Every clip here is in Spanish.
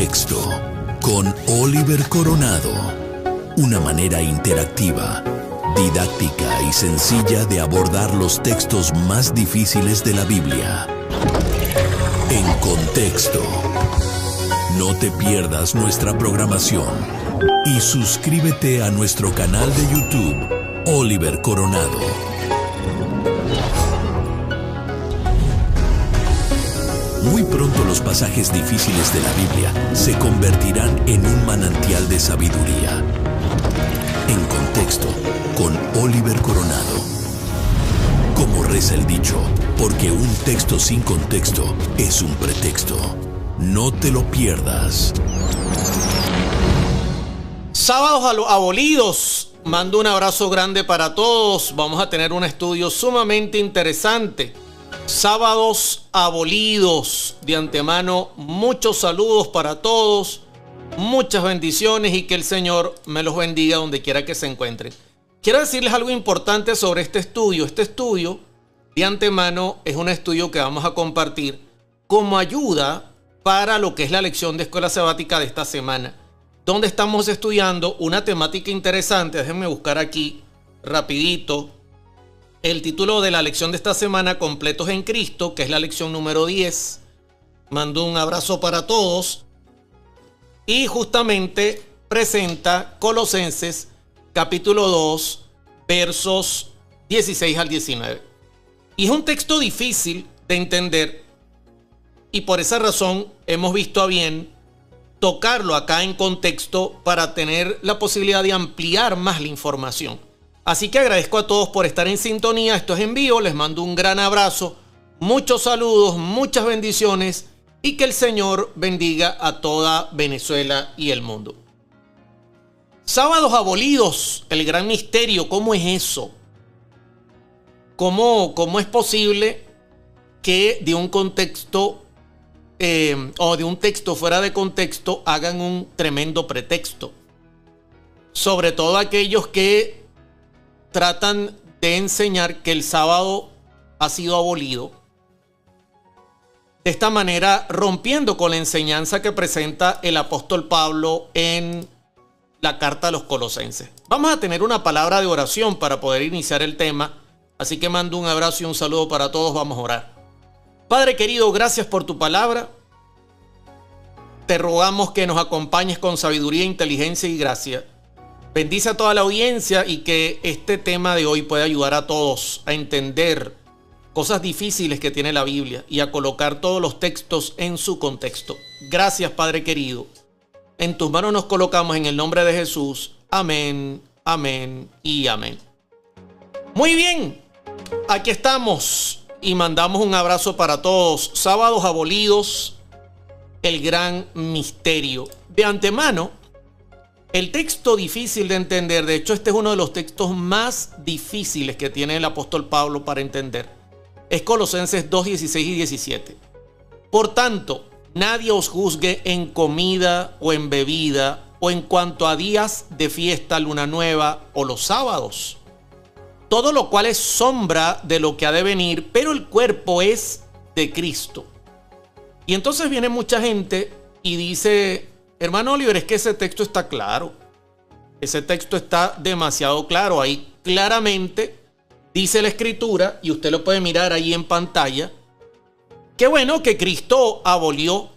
Contexto con Oliver Coronado. Una manera interactiva, didáctica y sencilla de abordar los textos más difíciles de la Biblia. En Contexto. No te pierdas nuestra programación y suscríbete a nuestro canal de YouTube, Oliver Coronado. Muy pronto los pasajes difíciles de la Biblia se convertirán en un manantial de sabiduría. En Contexto, con Oliver Coronado. Como reza el dicho, porque un texto sin contexto es un pretexto. No te lo pierdas. Sábados abolidos. Mando un abrazo grande para todos. Vamos a tener un estudio sumamente interesante. Sábados abolidos. De antemano, muchos saludos para todos, muchas bendiciones y que el Señor me los bendiga donde quiera que se encuentren. Quiero decirles algo importante sobre este estudio. Este estudio, de antemano, es un estudio que vamos a compartir como ayuda para lo que es la lección de escuela sabática de esta semana, donde estamos estudiando una temática interesante. Déjenme buscar aquí rapidito el título de la lección de esta semana, Completos en Cristo, que es la lección número 10. Mando un abrazo para todos. Y justamente presenta Colosenses capítulo 2, versos 16 al 19. Y es un texto difícil de entender y por esa razón hemos visto a bien tocarlo acá en contexto para tener la posibilidad de ampliar más la información. Así que agradezco a todos por estar en sintonía. Esto es en vivo. Les mando un gran abrazo, muchos saludos, muchas bendiciones y que el Señor bendiga a toda Venezuela y el mundo. Sábados abolidos, el gran misterio. ¿Cómo es eso? ¿Cómo es posible que de un contexto o de un texto fuera de contexto hagan un tremendo pretexto? Sobre todo aquellos que tratan de enseñar que el sábado ha sido abolido. De esta manera, rompiendo con la enseñanza que presenta el apóstol Pablo en la carta a los Colosenses. Vamos a tener una palabra de oración para poder iniciar el tema. Así que mando un abrazo y un saludo para todos. Vamos a orar. Padre querido, gracias por tu palabra. Te rogamos que nos acompañes con sabiduría, inteligencia y gracia. Bendice a toda la audiencia y que este tema de hoy pueda ayudar a todos a entender cosas difíciles que tiene la Biblia y a colocar todos los textos en su contexto. Gracias, Padre querido. En tus manos nos colocamos en el nombre de Jesús. Amén, amén y amén. Muy bien, aquí estamos y mandamos un abrazo para todos. Sábados abolidos, el gran misterio. De antemano, el texto difícil de entender, de hecho este es uno de los textos más difíciles que tiene el apóstol Pablo para entender, es Colosenses 2, 16 y 17. Por tanto, nadie os juzgue en comida o en bebida o en cuanto a días de fiesta, luna nueva o los sábados. Todo lo cual es sombra de lo que ha de venir, pero el cuerpo es de Cristo. Y entonces viene mucha gente y dice: hermano Oliver, es que ese texto está claro. Ese texto está demasiado claro. Ahí claramente dice la Escritura, y usted lo puede mirar ahí en pantalla, que bueno, que Cristo abolió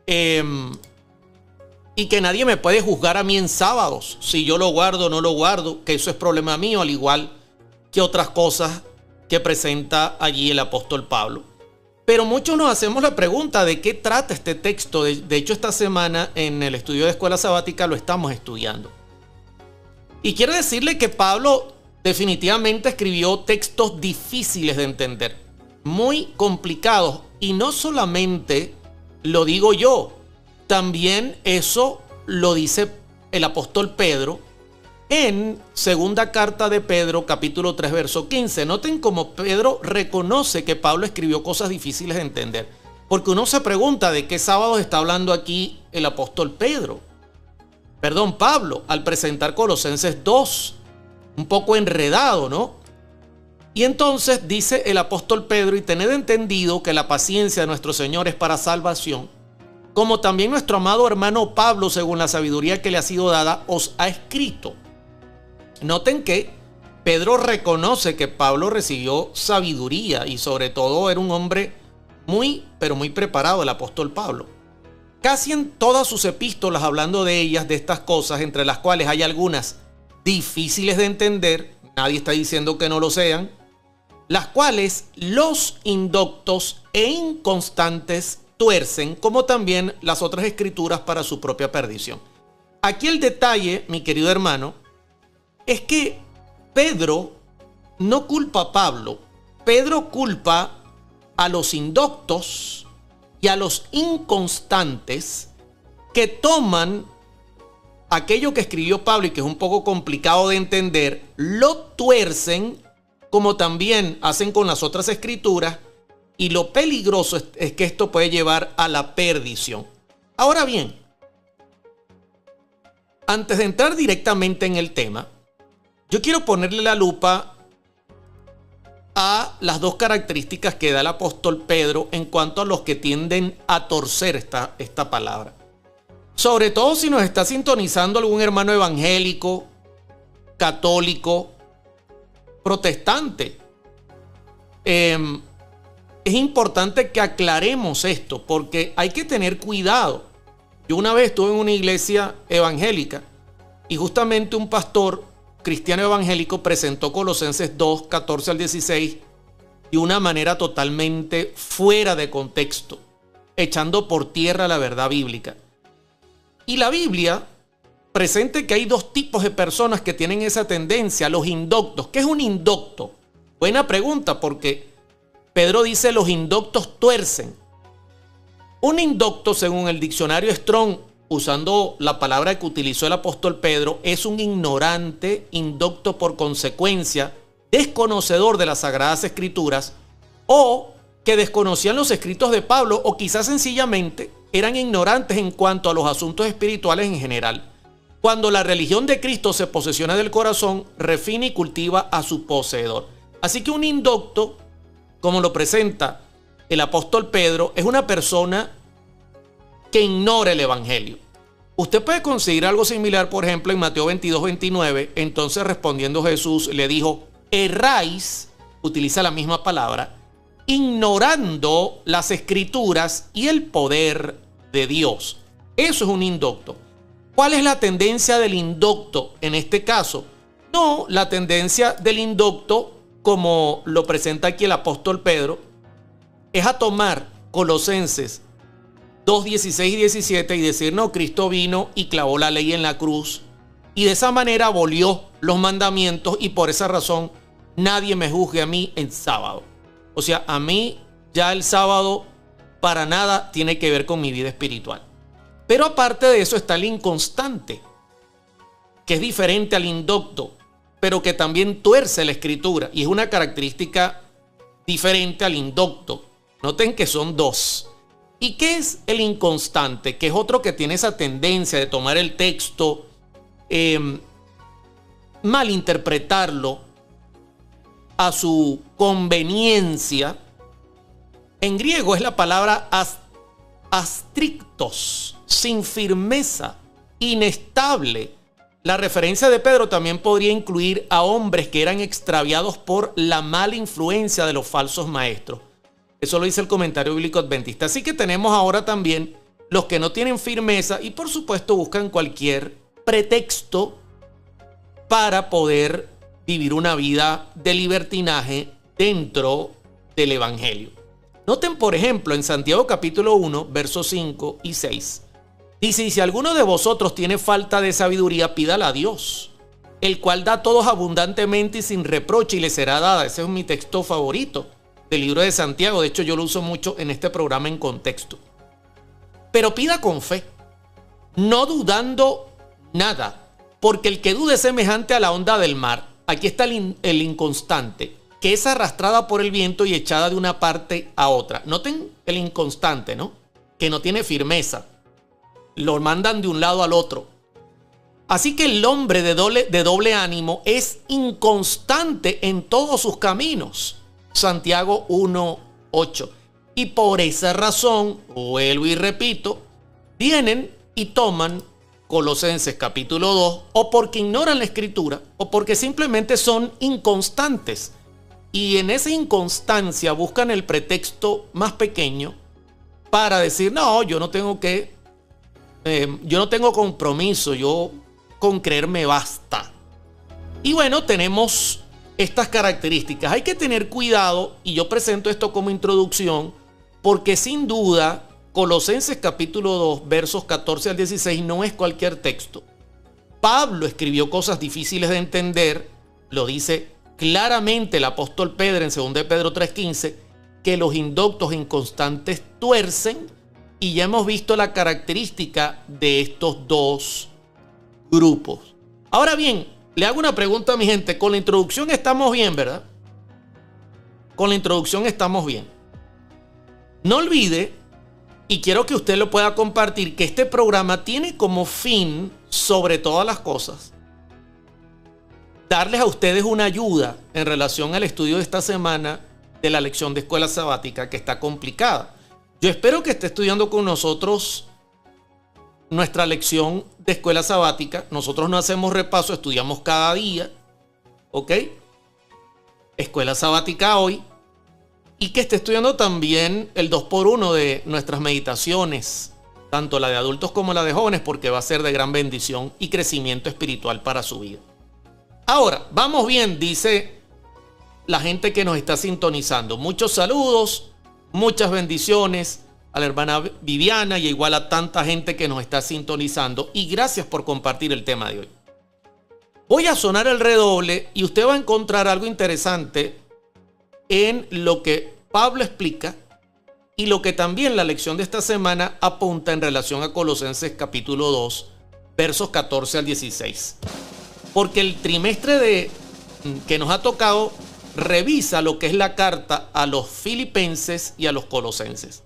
y que nadie me puede juzgar a mí en sábados, si yo lo guardo o no lo guardo, que eso es problema mío, al igual que otras cosas que presenta allí el apóstol Pablo. Pero muchos nos hacemos la pregunta de qué trata este texto. De hecho, esta semana en el estudio de escuela sabática lo estamos estudiando. Y quiero decirle que Pablo definitivamente escribió textos difíciles de entender, muy complicados. Y no solamente lo digo yo, también eso lo dice el apóstol Pedro en segunda carta de Pedro, capítulo 3, verso 15. Noten cómo Pedro reconoce que Pablo escribió cosas difíciles de entender. Porque uno se pregunta de qué sábados está hablando aquí el apóstol Pablo, al presentar Colosenses 2. Un poco enredado, ¿no? Y entonces dice el apóstol Pedro: y tened entendido que la paciencia de nuestro Señor es para salvación, como también nuestro amado hermano Pablo, según la sabiduría que le ha sido dada, os ha escrito. Noten que Pedro reconoce que Pablo recibió sabiduría y sobre todo era un hombre muy, pero muy preparado, el apóstol Pablo. Casi en todas sus epístolas, hablando de ellas, de estas cosas, entre las cuales hay algunas difíciles de entender, nadie está diciendo que no lo sean, las cuales los indoctos e inconstantes tuercen, como también las otras escrituras para su propia perdición. Aquí el detalle, mi querido hermano, es que Pedro no culpa a Pablo. Pedro culpa a los indoctos y a los inconstantes que toman aquello que escribió Pablo y que es un poco complicado de entender, lo tuercen, como también hacen con las otras escrituras, y lo peligroso es que esto puede llevar a la perdición. Ahora bien, antes de entrar directamente en el tema, yo quiero ponerle la lupa a las dos características que da el apóstol Pedro en cuanto a los que tienden a torcer esta palabra. Sobre todo si nos está sintonizando algún hermano evangélico, católico, protestante. Es importante que aclaremos esto porque hay que tener cuidado. Yo una vez estuve en una iglesia evangélica y justamente un pastor cristiano evangélico presentó Colosenses 2, 14 al 16 de una manera totalmente fuera de contexto, echando por tierra la verdad bíblica. Y la Biblia presenta que hay dos tipos de personas que tienen esa tendencia, los indoctos. ¿Qué es un indocto? Buena pregunta, porque Pedro dice los indoctos tuercen. Un indocto, según el diccionario Strong, usando la palabra que utilizó el apóstol Pedro, es un ignorante, indocto por consecuencia, desconocedor de las Sagradas Escrituras, o que desconocían los escritos de Pablo, o quizás sencillamente eran ignorantes en cuanto a los asuntos espirituales en general. Cuando la religión de Cristo se posesiona del corazón, refina y cultiva a su poseedor. Así que un indocto, como lo presenta el apóstol Pedro, es una persona que ignora el evangelio. Usted puede conseguir algo similar, por ejemplo, en Mateo 22, 29. Entonces respondiendo Jesús le dijo, erráis, utiliza la misma palabra, ignorando las escrituras y el poder de Dios. Eso es un indocto. ¿Cuál es la tendencia del indocto en este caso? No, la tendencia del indocto, como lo presenta aquí el apóstol Pedro, es a tomar Colosenses 2, 16 y 17 y decir, no, Cristo vino y clavó la ley en la cruz y de esa manera abolió los mandamientos y por esa razón nadie me juzgue a mí en sábado. O sea, a mí ya el sábado para nada tiene que ver con mi vida espiritual. Pero aparte de eso está el inconstante, que es diferente al indocto, pero que también tuerce la escritura y es una característica diferente al indocto. Noten que son dos. ¿Y qué es el inconstante? Que es otro que tiene esa tendencia de tomar el texto, malinterpretarlo a su conveniencia. En griego es la palabra astrictos, sin firmeza, inestable. La referencia de Pedro también podría incluir a hombres que eran extraviados por la mala influencia de los falsos maestros. Eso lo dice el comentario bíblico adventista. Así que tenemos ahora también los que no tienen firmeza y por supuesto buscan cualquier pretexto para poder vivir una vida de libertinaje dentro del evangelio. Noten, por ejemplo, en Santiago capítulo 1, versos 5 y 6. Dice, y si alguno de vosotros tiene falta de sabiduría, pídala a Dios, el cual da a todos abundantemente y sin reproche y le será dada. Ese es mi texto favorito del libro de Santiago. De hecho, yo lo uso mucho en este programa en contexto. Pero pida con fe, no dudando nada, porque el que dude es semejante a la onda del mar. Aquí está el inconstante, que es arrastrada por el viento y echada de una parte a otra. Noten el inconstante, ¿no? Que no tiene firmeza. Lo mandan de un lado al otro. Así que el hombre de doble ánimo es inconstante en todos sus caminos. Santiago 1:8. Y por esa razón, vuelvo y repito, vienen y toman Colosenses capítulo 2, o porque ignoran la escritura, o porque simplemente son inconstantes. Y en esa inconstancia buscan el pretexto más pequeño para decir, no, yo no tengo compromiso, yo con creer me basta. Y bueno, tenemos estas características. Hay que tener cuidado, y yo presento esto como introducción, porque sin duda Colosenses capítulo 2, versos 14 al 16 no es cualquier texto. Pablo escribió cosas difíciles de entender, lo dice claramente el apóstol Pedro en 2 de Pedro 3:15, que los indoctos inconstantes tuercen, y ya hemos visto la característica de estos dos grupos. Ahora bien, le hago una pregunta a mi gente. Con la introducción estamos bien, ¿verdad? Con la introducción estamos bien. No olvide, y quiero que usted lo pueda compartir, que este programa tiene como fin, sobre todas las cosas, darles a ustedes una ayuda en relación al estudio de esta semana de la lección de escuela sabática, que está complicada. Yo espero que esté estudiando con nosotros nuestra lección de escuela sabática. Nosotros no hacemos repaso, estudiamos cada día, ¿ok? Escuela sabática hoy. Y que esté estudiando también el 2x1 de nuestras meditaciones, tanto la de adultos como la de jóvenes, porque va a ser de gran bendición y crecimiento espiritual para su vida. Ahora, vamos bien, dice la gente que nos está sintonizando. Muchos saludos, muchas bendiciones a la hermana Viviana y igual a tanta gente que nos está sintonizando. Y gracias por compartir el tema de hoy. Voy a sonar el redoble y usted va a encontrar algo interesante en lo que Pablo explica y lo que también la lección de esta semana apunta en relación a Colosenses capítulo 2, versos 14 al 16. Porque el trimestre que nos ha tocado revisa lo que es la carta a los filipenses y a los colosenses.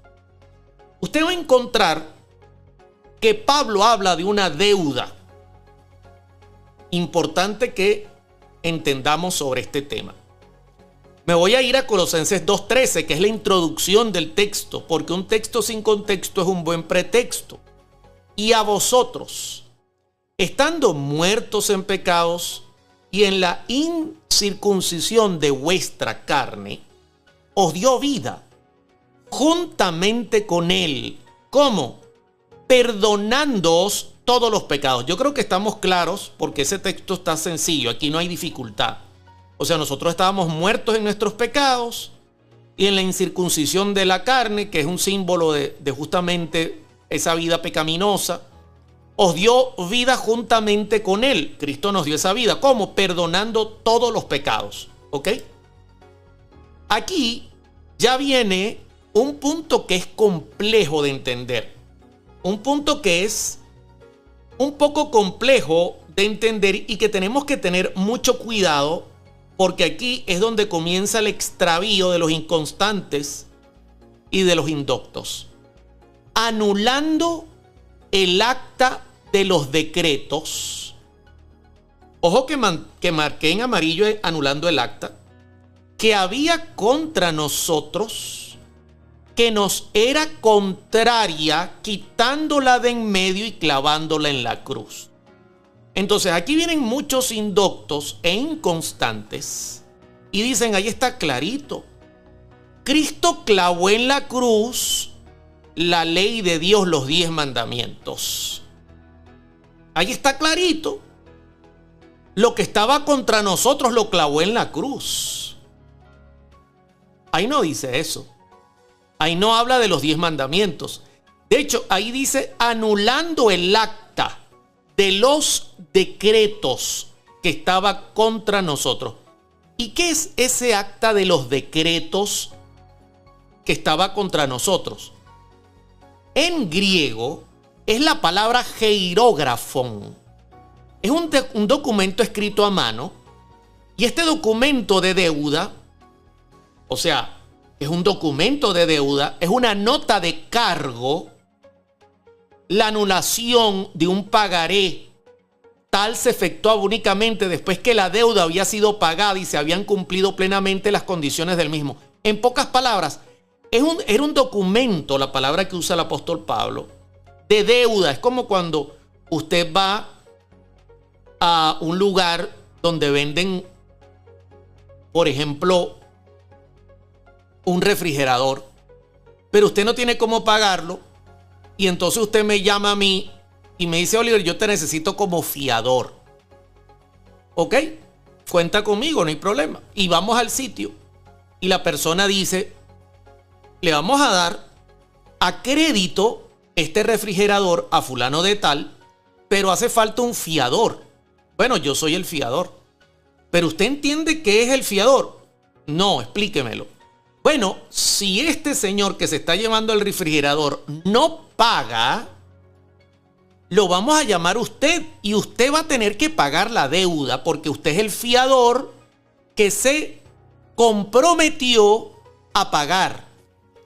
Usted va a encontrar que Pablo habla de una deuda. Importante que entendamos sobre este tema. Me voy a ir a Colosenses 2:13, que es la introducción del texto, porque un texto sin contexto es un buen pretexto. Y a vosotros, estando muertos en pecados y en la incircuncisión de vuestra carne, os dio vida juntamente con él. ¿Cómo? Perdonándoos todos los pecados. Yo creo que estamos claros porque ese texto está sencillo, aquí no hay dificultad. O sea, nosotros estábamos muertos en nuestros pecados y en la incircuncisión de la carne, que es un símbolo de justamente esa vida pecaminosa, os dio vida juntamente con él. Cristo nos dio esa vida. ¿Cómo? Perdonando todos los pecados. ¿Ok? Aquí ya viene un punto que es complejo de entender. Un punto que es un poco complejo de entender y que tenemos que tener mucho cuidado, porque aquí es donde comienza el extravío de los inconstantes y de los indoctos. Anulando el acta de los decretos. Ojo que marqué en amarillo anulando el acta. Que había contra nosotros, que nos era contraria, quitándola de en medio y clavándola en la cruz. Entonces aquí vienen muchos indoctos e inconstantes y dicen, ahí está clarito. Cristo clavó en la cruz la ley de Dios, los 10 mandamientos. Ahí está clarito. Lo que estaba contra nosotros lo clavó en la cruz. Ahí no dice eso. Ahí no habla de los 10 mandamientos. De hecho, ahí dice anulando el acta de los decretos que estaba contra nosotros. ¿Y qué es ese acta de los decretos que estaba contra nosotros? En griego es la palabra hierógrafon. Es un documento escrito a mano, y este documento de deuda, o sea, es un documento de deuda, es una nota de cargo, la anulación de un pagaré. Tal se efectuaba únicamente después que la deuda había sido pagada y se habían cumplido plenamente las condiciones del mismo. En pocas palabras, era un documento, la palabra que usa el apóstol Pablo, de deuda. Es como cuando usted va a un lugar donde venden, por ejemplo, un refrigerador, pero usted no tiene cómo pagarlo, y entonces usted me llama a mí y me dice: Oliver, yo te necesito como fiador. ¿Ok? Cuenta conmigo, no hay problema. Y vamos al sitio y la persona dice: le vamos a dar a crédito este refrigerador a fulano de tal, pero hace falta un fiador. Bueno, yo soy el fiador. ¿Pero usted entiende qué es el fiador? No, explíquemelo. Bueno, si este señor que se está llevando el refrigerador no paga, lo vamos a llamar usted y usted va a tener que pagar la deuda porque usted es el fiador que se comprometió a pagar.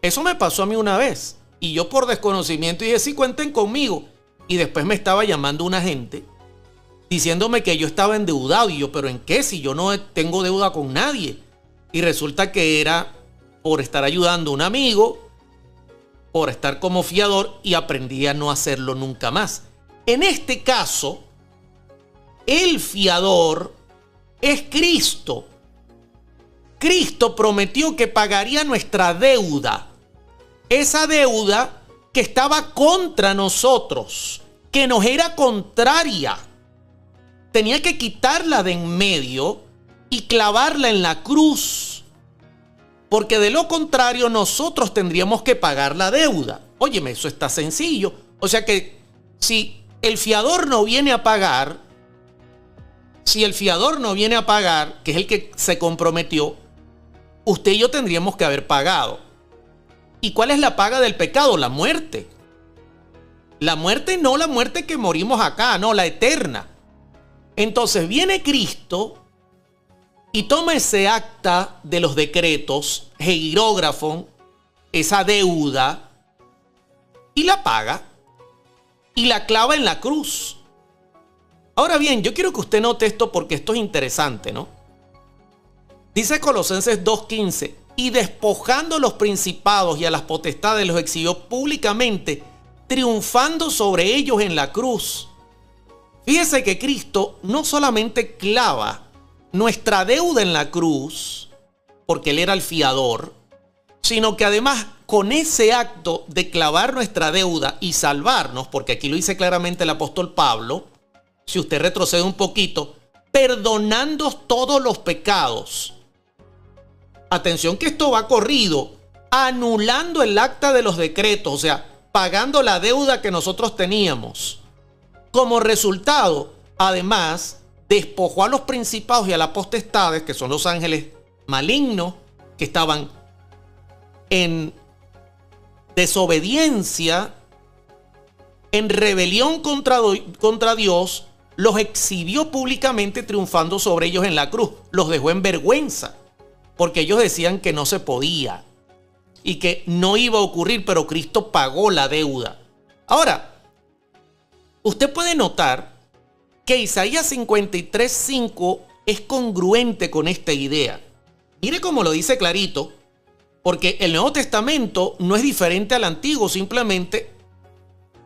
Eso me pasó a mí una vez y yo por desconocimiento dije: sí, cuenten conmigo. Y después me estaba llamando una gente diciéndome que yo estaba endeudado. Y yo: ¿pero en qué? Si yo no tengo deuda con nadie. Y resulta que era por estar ayudando a un amigo, por estar como fiador, y aprendí a no hacerlo nunca más. En este caso, el fiador es Cristo. Cristo prometió que pagaría nuestra deuda. Esa deuda que estaba contra nosotros, que nos era contraria. Tenía que quitarla de en medio y clavarla en la cruz. Porque de lo contrario nosotros tendríamos que pagar la deuda. Óyeme, eso está sencillo. O sea que si el fiador no viene a pagar, que es el que se comprometió, usted y yo tendríamos que haber pagado. ¿Y cuál es la paga del pecado? La muerte. La muerte, no la muerte que morimos acá, no, la eterna. Entonces viene Cristo y toma ese acta de los decretos, hierógrafo, esa deuda, y la paga y la clava en la cruz. Ahora bien, yo quiero que usted note esto porque esto es interesante, ¿no? Dice Colosenses 2:15: y despojando a los principados y a las potestades los exhibió públicamente, triunfando sobre ellos en la cruz. Fíjese que Cristo no solamente clava nuestra deuda en la cruz, porque Él era el fiador, sino que además con ese acto de clavar nuestra deuda y salvarnos, porque aquí lo dice claramente el apóstol Pablo, si usted retrocede un poquito, perdonando todos los pecados. Atención que esto va corrido, anulando el acta de los decretos, o sea, pagando la deuda que nosotros teníamos. Como resultado, además, despojó a los principados y a las potestades, que son los ángeles malignos, que estaban en desobediencia, en rebelión contra Dios, los exhibió públicamente triunfando sobre ellos en la cruz. Los dejó en vergüenza, porque ellos decían que no se podía y que no iba a ocurrir, pero Cristo pagó la deuda. Ahora, usted puede notar que Isaías 53:5 es congruente con esta idea. Mire cómo lo dice clarito, porque el Nuevo Testamento no es diferente al Antiguo, simplemente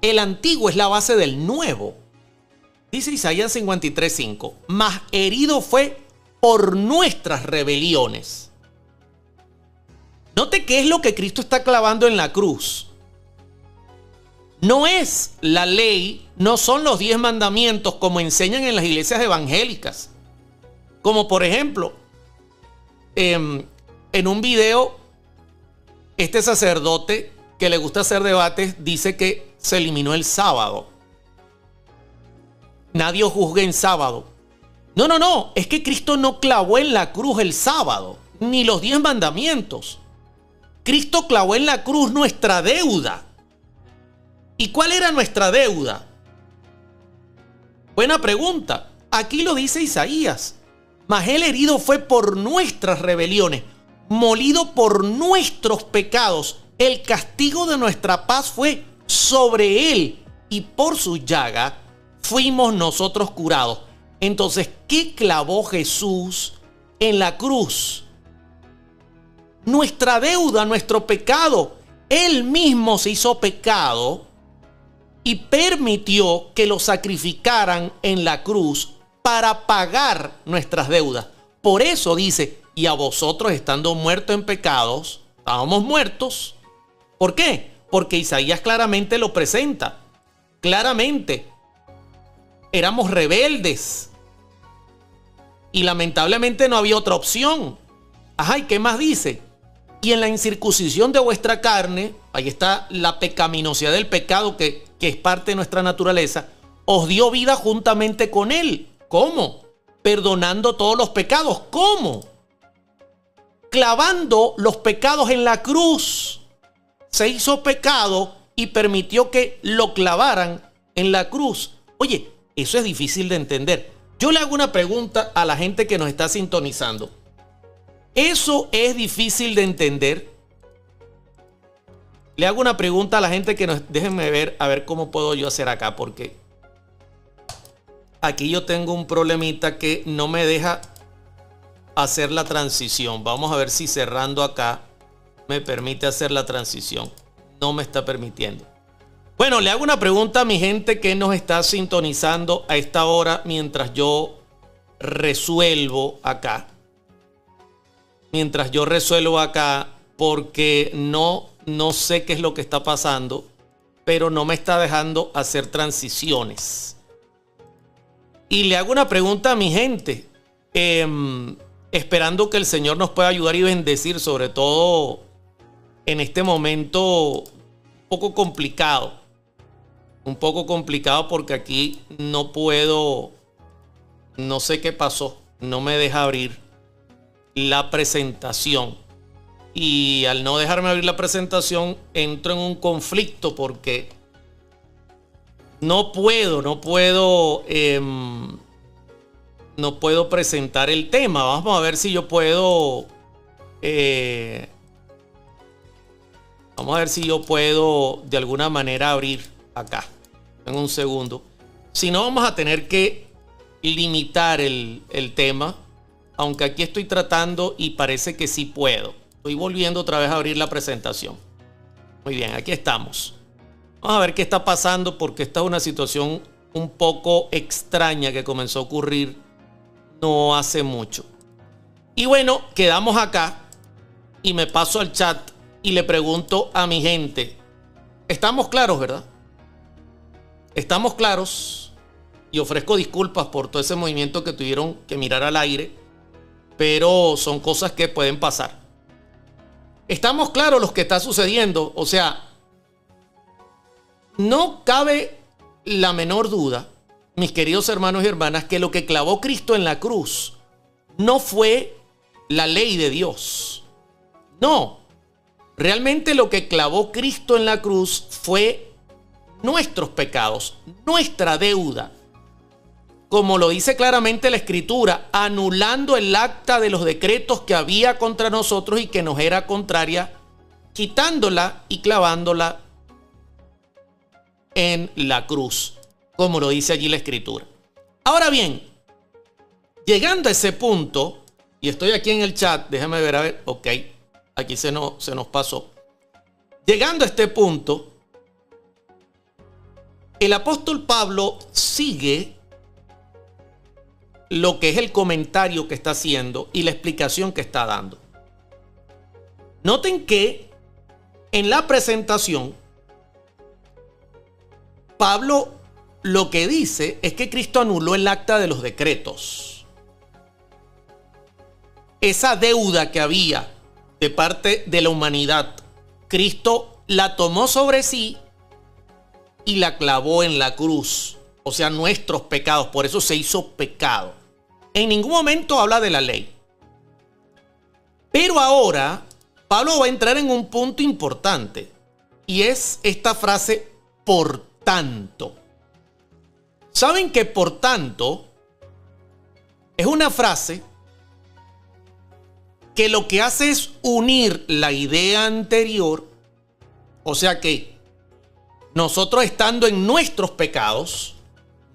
el Antiguo es la base del Nuevo. Dice Isaías 53:5: mas herido fue por nuestras rebeliones. Note qué es lo que Cristo está clavando en la cruz. No es la ley, no son los 10 mandamientos como enseñan en las iglesias evangélicas. Como por ejemplo, en un video, este sacerdote que le gusta hacer debates dice que se eliminó el sábado. Nadie os juzgue en sábado. No, es que Cristo no clavó en la cruz el sábado, ni los 10 mandamientos. Cristo clavó en la cruz nuestra deuda. ¿Y cuál era nuestra deuda? Buena pregunta. Aquí lo dice Isaías: mas él herido fue por nuestras rebeliones, molido por nuestros pecados. El castigo de nuestra paz fue sobre él, y por su llaga fuimos nosotros curados. Entonces, ¿qué clavó Jesús en la cruz? Nuestra deuda, nuestro pecado. Él mismo se hizo pecado y permitió que lo sacrificaran en la cruz para pagar nuestras deudas. Por eso dice, y a vosotros estando muertos en pecados, estábamos muertos. ¿Por qué? Porque Isaías claramente lo presenta. Claramente, éramos rebeldes y lamentablemente no había otra opción. Ajá, ¿y qué más dice? Y en la incircuncisión de vuestra carne, ahí está la pecaminosidad del pecado que es parte de nuestra naturaleza, os dio vida juntamente con él. ¿Cómo? Perdonando todos los pecados. ¿Cómo? Clavando los pecados en la cruz. Se hizo pecado y permitió que lo clavaran en la cruz. Oye, eso es difícil de entender. Yo le hago una pregunta a la gente que nos está sintonizando. ¿Eso es difícil de entender? Le hago una pregunta a la gente que nos... Déjenme ver, a ver cómo puedo yo hacer acá, porque aquí yo tengo un problemita que no me deja hacer la transición. Vamos a ver si cerrando acá me permite hacer la transición. No me está permitiendo. Bueno, le hago una pregunta a mi gente que nos está sintonizando a esta hora mientras yo resuelvo acá. Mientras yo resuelvo acá, porque no sé qué es lo que está pasando, pero no me está dejando hacer transiciones. Y le hago una pregunta a mi gente, esperando que el Señor nos pueda ayudar y bendecir, sobre todo en este momento un poco complicado. Un poco complicado porque aquí no puedo, no sé qué pasó, no me deja abrir la presentación. Y al no dejarme abrir la presentación, entro en un conflicto porque no puedo presentar el tema. Vamos a ver si yo puedo. Vamos a ver si yo puedo de alguna manera abrir acá. En un segundo. Si no, vamos a tener que limitar el tema. Aunque aquí estoy tratando y parece que sí puedo. Estoy volviendo otra vez a abrir la presentación. Muy bien, aquí estamos. Vamos a ver qué está pasando porque esta es una situación un poco extraña que comenzó a ocurrir no hace mucho. Y bueno, quedamos acá y me paso al chat y le pregunto a mi gente. ¿Estamos claros, verdad? ¿Estamos claros? Y ofrezco disculpas por todo ese movimiento que tuvieron que mirar al aire, pero son cosas que pueden pasar. ¿Estamos claros lo que está sucediendo? O sea, no cabe la menor duda, mis queridos hermanos y hermanas, que lo que clavó Cristo en la cruz no fue la ley de Dios. No, realmente lo que clavó Cristo en la cruz fue nuestros pecados, nuestra deuda. Como lo dice claramente la Escritura, anulando el acta de los decretos que había contra nosotros y que nos era contraria, quitándola y clavándola en la cruz, como lo dice allí la Escritura. Ahora bien, llegando a ese punto, y estoy aquí en el chat, déjame ver, a ver, ok, aquí se nos pasó. Llegando a este punto, el apóstol Pablo sigue lo que es el comentario que está haciendo y la explicación que está dando. Noten que en la presentación, Pablo lo que dice es que Cristo anuló el acta de los decretos. Esa deuda que había de parte de la humanidad, Cristo la tomó sobre sí y la clavó en la cruz. O sea, nuestros pecados, por eso se hizo pecado. En ningún momento habla de la ley. Pero ahora Pablo va a entrar en un punto importante y es esta frase, por tanto. ¿Saben que por tanto es una frase que lo que hace es unir la idea anterior? O sea que nosotros estando en nuestros pecados,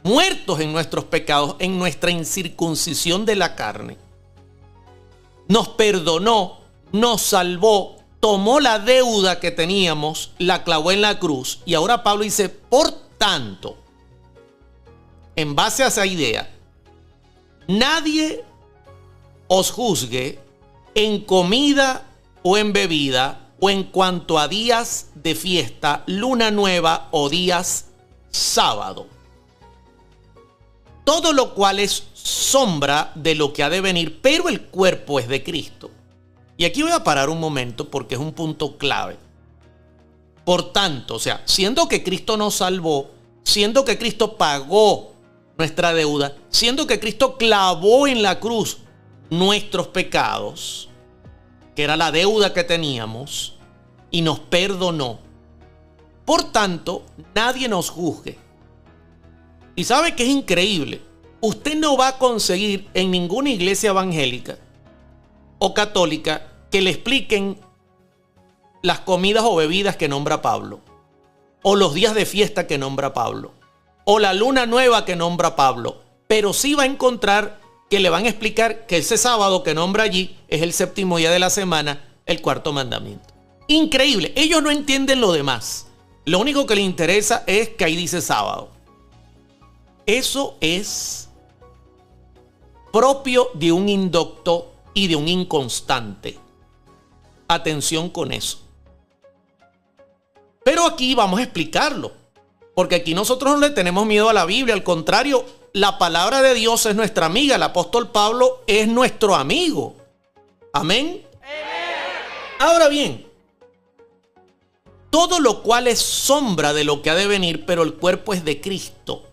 muertos en nuestros pecados, en nuestra incircuncisión de la carne, nos perdonó, nos salvó, tomó la deuda que teníamos, la clavó en la cruz. Y ahora Pablo dice, por tanto, en base a esa idea, nadie os juzgue en comida o en bebida o en cuanto a días de fiesta, luna nueva o días sábado. Todo lo cual es sombra de lo que ha de venir, pero el cuerpo es de Cristo. Y aquí voy a parar un momento porque es un punto clave. Por tanto, o sea, siendo que Cristo nos salvó, siendo que Cristo pagó nuestra deuda, siendo que Cristo clavó en la cruz nuestros pecados, que era la deuda que teníamos, y nos perdonó. Por tanto, nadie nos juzgue. Y sabe que es increíble. Usted no va a conseguir en ninguna iglesia evangélica o católica que le expliquen las comidas o bebidas que nombra Pablo, o los días de fiesta que nombra Pablo, o la luna nueva que nombra Pablo. Pero sí va a encontrar que le van a explicar que ese sábado que nombra allí es el séptimo día de la semana, el cuarto mandamiento. Increíble. Ellos no entienden lo demás. Lo único que les interesa es que ahí dice sábado. Eso es propio de un indocto y de un inconstante. Atención con eso. Pero aquí vamos a explicarlo, porque aquí nosotros no le tenemos miedo a la Biblia. Al contrario, la palabra de Dios es nuestra amiga. El apóstol Pablo es nuestro amigo. Amén. Ahora bien, todo lo cual es sombra de lo que ha de venir, pero el cuerpo es de Cristo.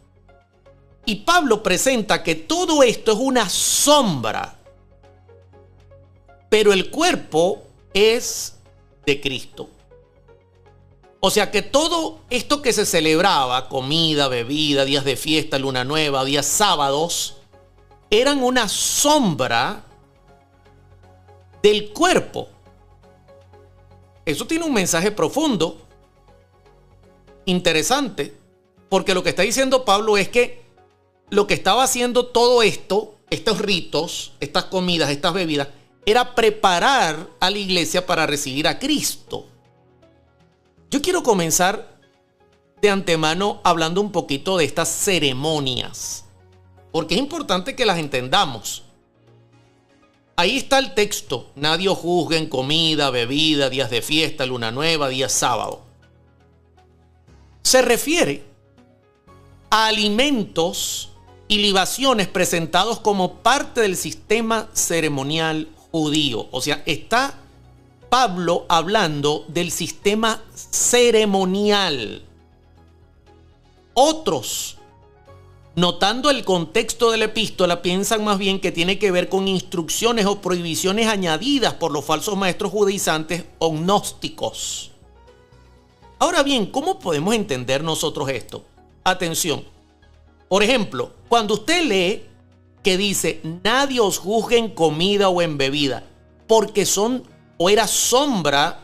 Y Pablo presenta que todo esto es una sombra, pero el cuerpo es de Cristo. O sea que todo esto que se celebraba, comida, bebida, días de fiesta, luna nueva, días sábados, eran una sombra del cuerpo. Eso tiene un mensaje profundo, interesante, porque lo que está diciendo Pablo es que lo que estaba haciendo todo esto, estos ritos, estas comidas, estas bebidas, era preparar a la iglesia para recibir a Cristo. Yo quiero comenzar de antemano hablando un poquito de estas ceremonias, porque es importante que las entendamos. Ahí está el texto: nadie os juzgue en comida, bebida, días de fiesta, luna nueva, días sábado. Se refiere a alimentos y libaciones presentados como parte del sistema ceremonial judío. O sea, está Pablo hablando del sistema ceremonial. Otros, notando el contexto de la epístola, piensan más bien que tiene que ver con instrucciones o prohibiciones añadidas por los falsos maestros judaizantes o gnósticos. Ahora bien, ¿cómo podemos entender nosotros esto? Atención. Por ejemplo, cuando usted lee que dice: nadie os juzgue en comida o en bebida, porque son o era sombra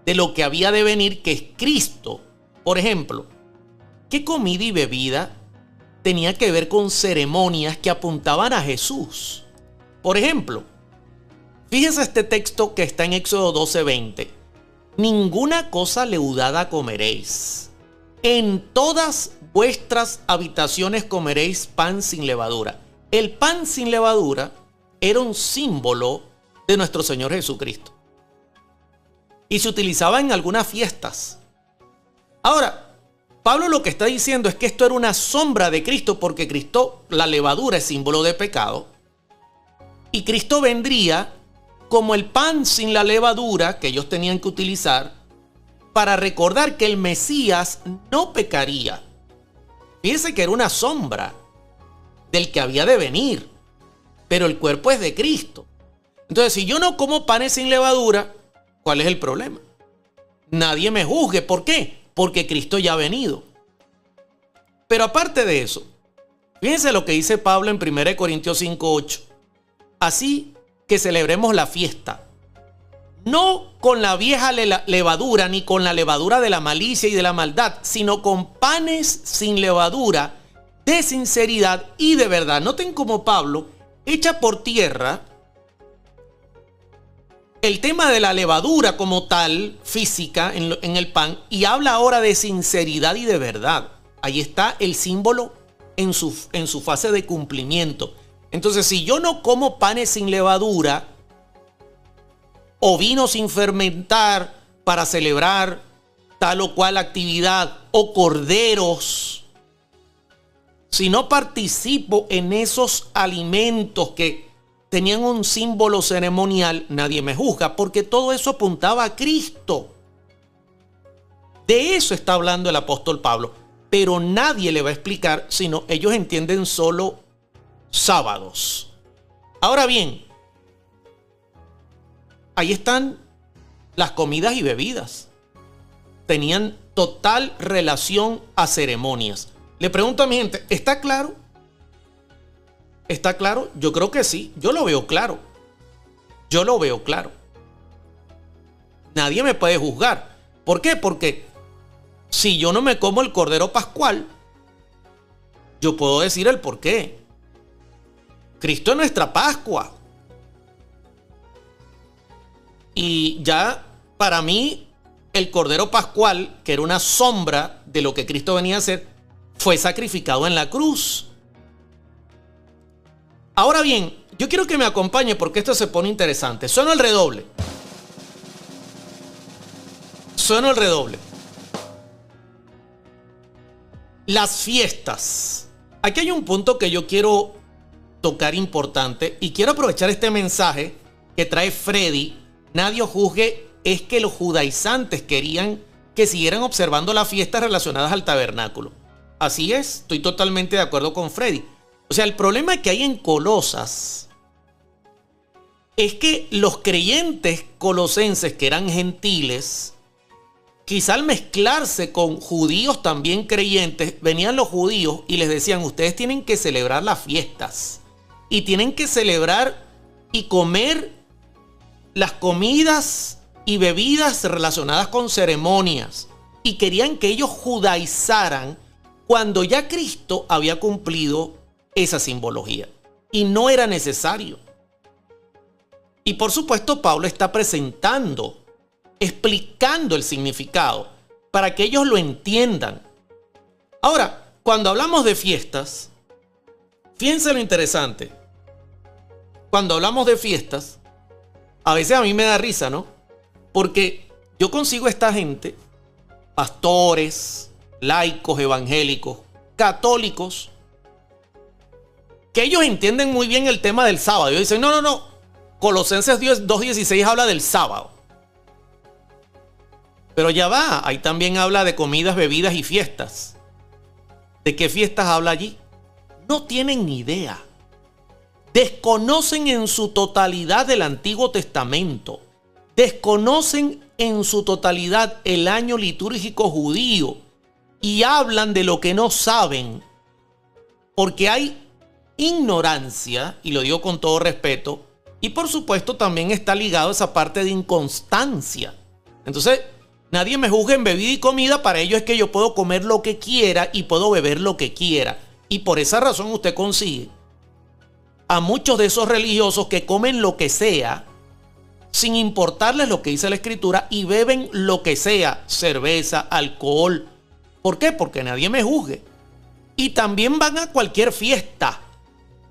de lo que había de venir, que es Cristo. Por ejemplo, ¿qué comida y bebida tenía que ver con ceremonias que apuntaban a Jesús? Por ejemplo, fíjese este texto que está en Éxodo 12:20. Ninguna cosa leudada comeréis. En todas vuestras habitaciones comeréis pan sin levadura. El pan sin levadura era un símbolo de nuestro Señor Jesucristo. Y se utilizaba en algunas fiestas. Ahora, Pablo lo que está diciendo es que esto era una sombra de Cristo, porque Cristo, la levadura es símbolo de pecado. Y Cristo vendría como el pan sin la levadura que ellos tenían que utilizar para recordar que el Mesías no pecaría. Fíjense que era una sombra del que había de venir, pero el cuerpo es de Cristo. Entonces, si yo no como panes sin levadura, ¿cuál es el problema? Nadie me juzgue. ¿Por qué? Porque Cristo ya ha venido. Pero aparte de eso, fíjense lo que dice Pablo en 1 Corintios 5:8. Así que celebremos la fiesta, no con la vieja levadura, ni con la levadura de la malicia y de la maldad, sino con panes sin levadura, de sinceridad y de verdad. Noten cómo Pablo echa por tierra el tema de la levadura como tal, física, en el pan, y habla ahora de sinceridad y de verdad. Ahí está el símbolo en su fase de cumplimiento. Entonces, si yo no como panes sin levadura o vino sin fermentar para celebrar tal o cual actividad, o corderos, si no participo en esos alimentos que tenían un símbolo ceremonial, nadie me juzga, porque todo eso apuntaba a Cristo. De eso está hablando el apóstol Pablo, pero nadie le va a explicar, sino ellos entienden solo sábados. Ahora bien, ahí están las comidas y bebidas. Tenían total relación a ceremonias. Le pregunto a mi gente, ¿está claro? ¿Está claro? Yo creo que sí. Yo lo veo claro. Yo lo veo claro. Nadie me puede juzgar. ¿Por qué? Porque si yo no me como el cordero pascual, yo puedo decir el por qué. Cristo es nuestra Pascua. Y ya para mí el cordero pascual, que era una sombra de lo que Cristo venía a hacer, fue sacrificado en la cruz. Ahora bien, yo quiero que me acompañe porque esto se pone interesante. Suena el redoble. Suena el redoble. Las fiestas. Aquí hay un punto que yo quiero tocar importante y quiero aprovechar este mensaje que trae Freddy. Nadie juzgue, es que los judaizantes querían que siguieran observando las fiestas relacionadas al tabernáculo. Así es, estoy totalmente de acuerdo con Freddy. O sea, el problema que hay en Colosas es que los creyentes colosenses, que eran gentiles, quizá al mezclarse con judíos también creyentes, venían los judíos y les decían, ustedes tienen que celebrar las fiestas y tienen que celebrar y comer las comidas y bebidas relacionadas con ceremonias, y querían que ellos judaizaran cuando ya Cristo había cumplido esa simbología y no era necesario. Y por supuesto Pablo está presentando, explicando el significado para que ellos lo entiendan. Ahora, cuando hablamos de fiestas, fíjense lo interesante. Cuando hablamos de fiestas, a veces a mí me da risa, ¿no? Porque yo consigo esta gente, pastores, laicos, evangélicos, católicos, que ellos entienden muy bien el tema del sábado. Ellos dicen, no, Colosenses 2:16 habla del sábado. Pero ya va, ahí también habla de comidas, bebidas y fiestas. ¿De qué fiestas habla allí? No tienen ni idea. Desconocen en su totalidad el Antiguo Testamento. Desconocen en su totalidad el año litúrgico judío. Y hablan de lo que no saben. Porque hay ignorancia, y lo digo con todo respeto, y por supuesto también está ligado a esa parte de inconstancia. Entonces, nadie me juzgue en bebida y comida. Para ello es que yo puedo comer lo que quiera y puedo beber lo que quiera. Y por esa razón usted consigue a muchos de esos religiosos que comen lo que sea, sin importarles lo que dice la Escritura, y beben lo que sea, cerveza, alcohol. ¿Por qué? Porque nadie me juzgue. Y también van a cualquier fiesta.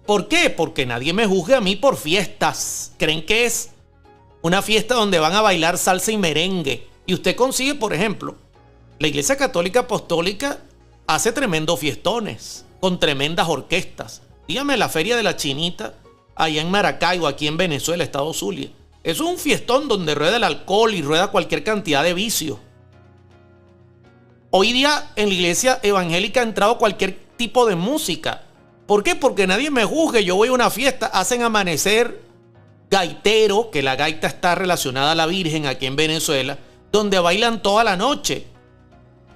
¿Por qué? Porque nadie me juzgue a mí por fiestas. Creen que es una fiesta donde van a bailar salsa y merengue. Y usted consigue, por ejemplo, la Iglesia Católica Apostólica hace tremendos fiestones, con tremendas orquestas. Dígame la Feria de la Chinita, allá en Maracaibo, aquí en Venezuela, Estado Zulia. Eso es un fiestón donde rueda el alcohol y rueda cualquier cantidad de vicios. Hoy día en la iglesia evangélica ha entrado cualquier tipo de música. ¿Por qué? Porque nadie me juzgue. Yo voy a una fiesta, hacen amanecer gaitero, que la gaita está relacionada a la Virgen aquí en Venezuela, donde bailan toda la noche.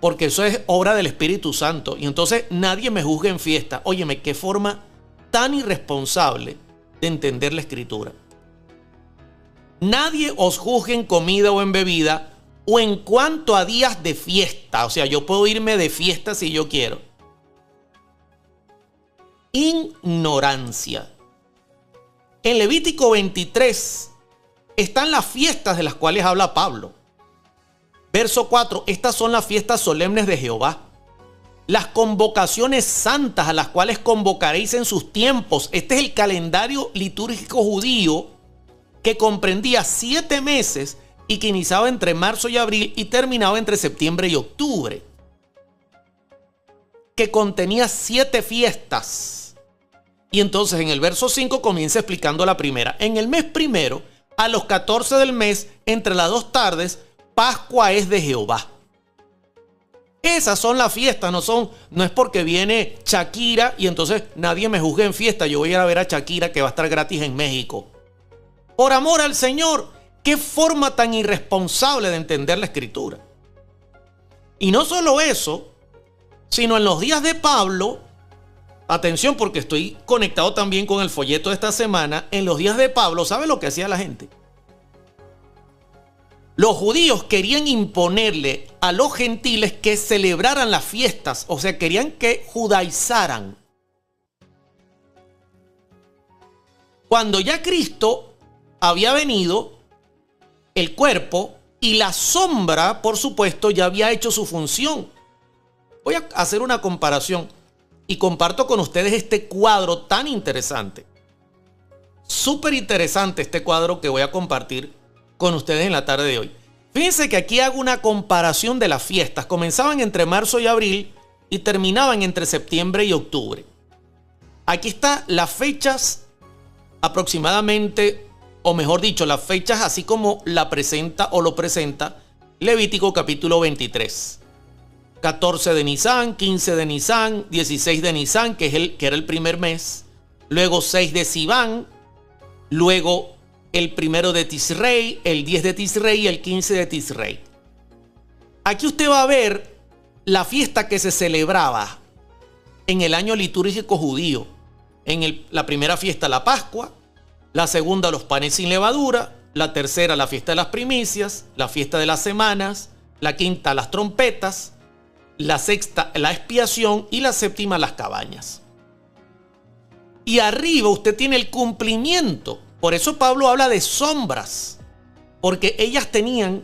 Porque eso es obra del Espíritu Santo. Y entonces nadie me juzgue en fiesta. Óyeme, qué forma tan irresponsable de entender la Escritura. Nadie os juzgue en comida o en bebida o en cuanto a días de fiesta. O sea, yo puedo irme de fiesta si yo quiero. Ignorancia. En Levítico 23 están las fiestas de las cuales habla Pablo. Verso 4, estas son las fiestas solemnes de Jehová. las convocaciones santas a las cuales convocaréis en sus tiempos. Este es el calendario litúrgico judío que comprendía 7 meses y que iniciaba entre marzo y abril y terminaba entre septiembre y octubre, que contenía 7 fiestas. Y entonces en el verso 5 comienza explicando la primera. En el mes primero, a los 14 del mes, entre las 2 tardes, Pascua es de Jehová. Esas son las fiestas, no es porque viene Shakira y entonces nadie me juzgue en fiesta. Yo voy a ir a ver a Shakira que va a estar gratis en México. Por amor al Señor, qué forma tan irresponsable de entender la Escritura. Y no solo eso, sino en los días de Pablo, atención porque estoy conectado también con el folleto de esta semana, en los días de Pablo, ¿sabe lo que hacía la gente? Los judíos querían imponerle a los gentiles que celebraran las fiestas, o sea, querían que judaizaran. Cuando ya Cristo había venido, el cuerpo y la sombra, por supuesto, ya había hecho su función. Voy a hacer una comparación y comparto con ustedes este cuadro tan interesante. Súper interesante este cuadro que voy a compartir con ustedes en la tarde de hoy. Fíjense que aquí hago una comparación de las fiestas. Comenzaban entre marzo y abril y terminaban entre septiembre y octubre. Aquí están las fechas aproximadamente, o mejor dicho, las fechas así como la presenta o lo presenta Levítico capítulo 23. 14 de Nisán, 15 de Nisán, 16 de Nisán, que era el primer mes. Luego 6 de Siván, luego el 1 de Tisrei, el 10 de Tisrei y el 15 de Tisrei. Aquí usted va a ver la fiesta que se celebraba en el año litúrgico judío. La primera fiesta, la Pascua, la segunda, los panes sin levadura, la tercera, la fiesta de las primicias, la fiesta de las semanas, la quinta, las trompetas, la sexta, la expiación y la séptima, las cabañas. Y arriba usted tiene el cumplimiento. Por eso Pablo habla de sombras, porque ellas tenían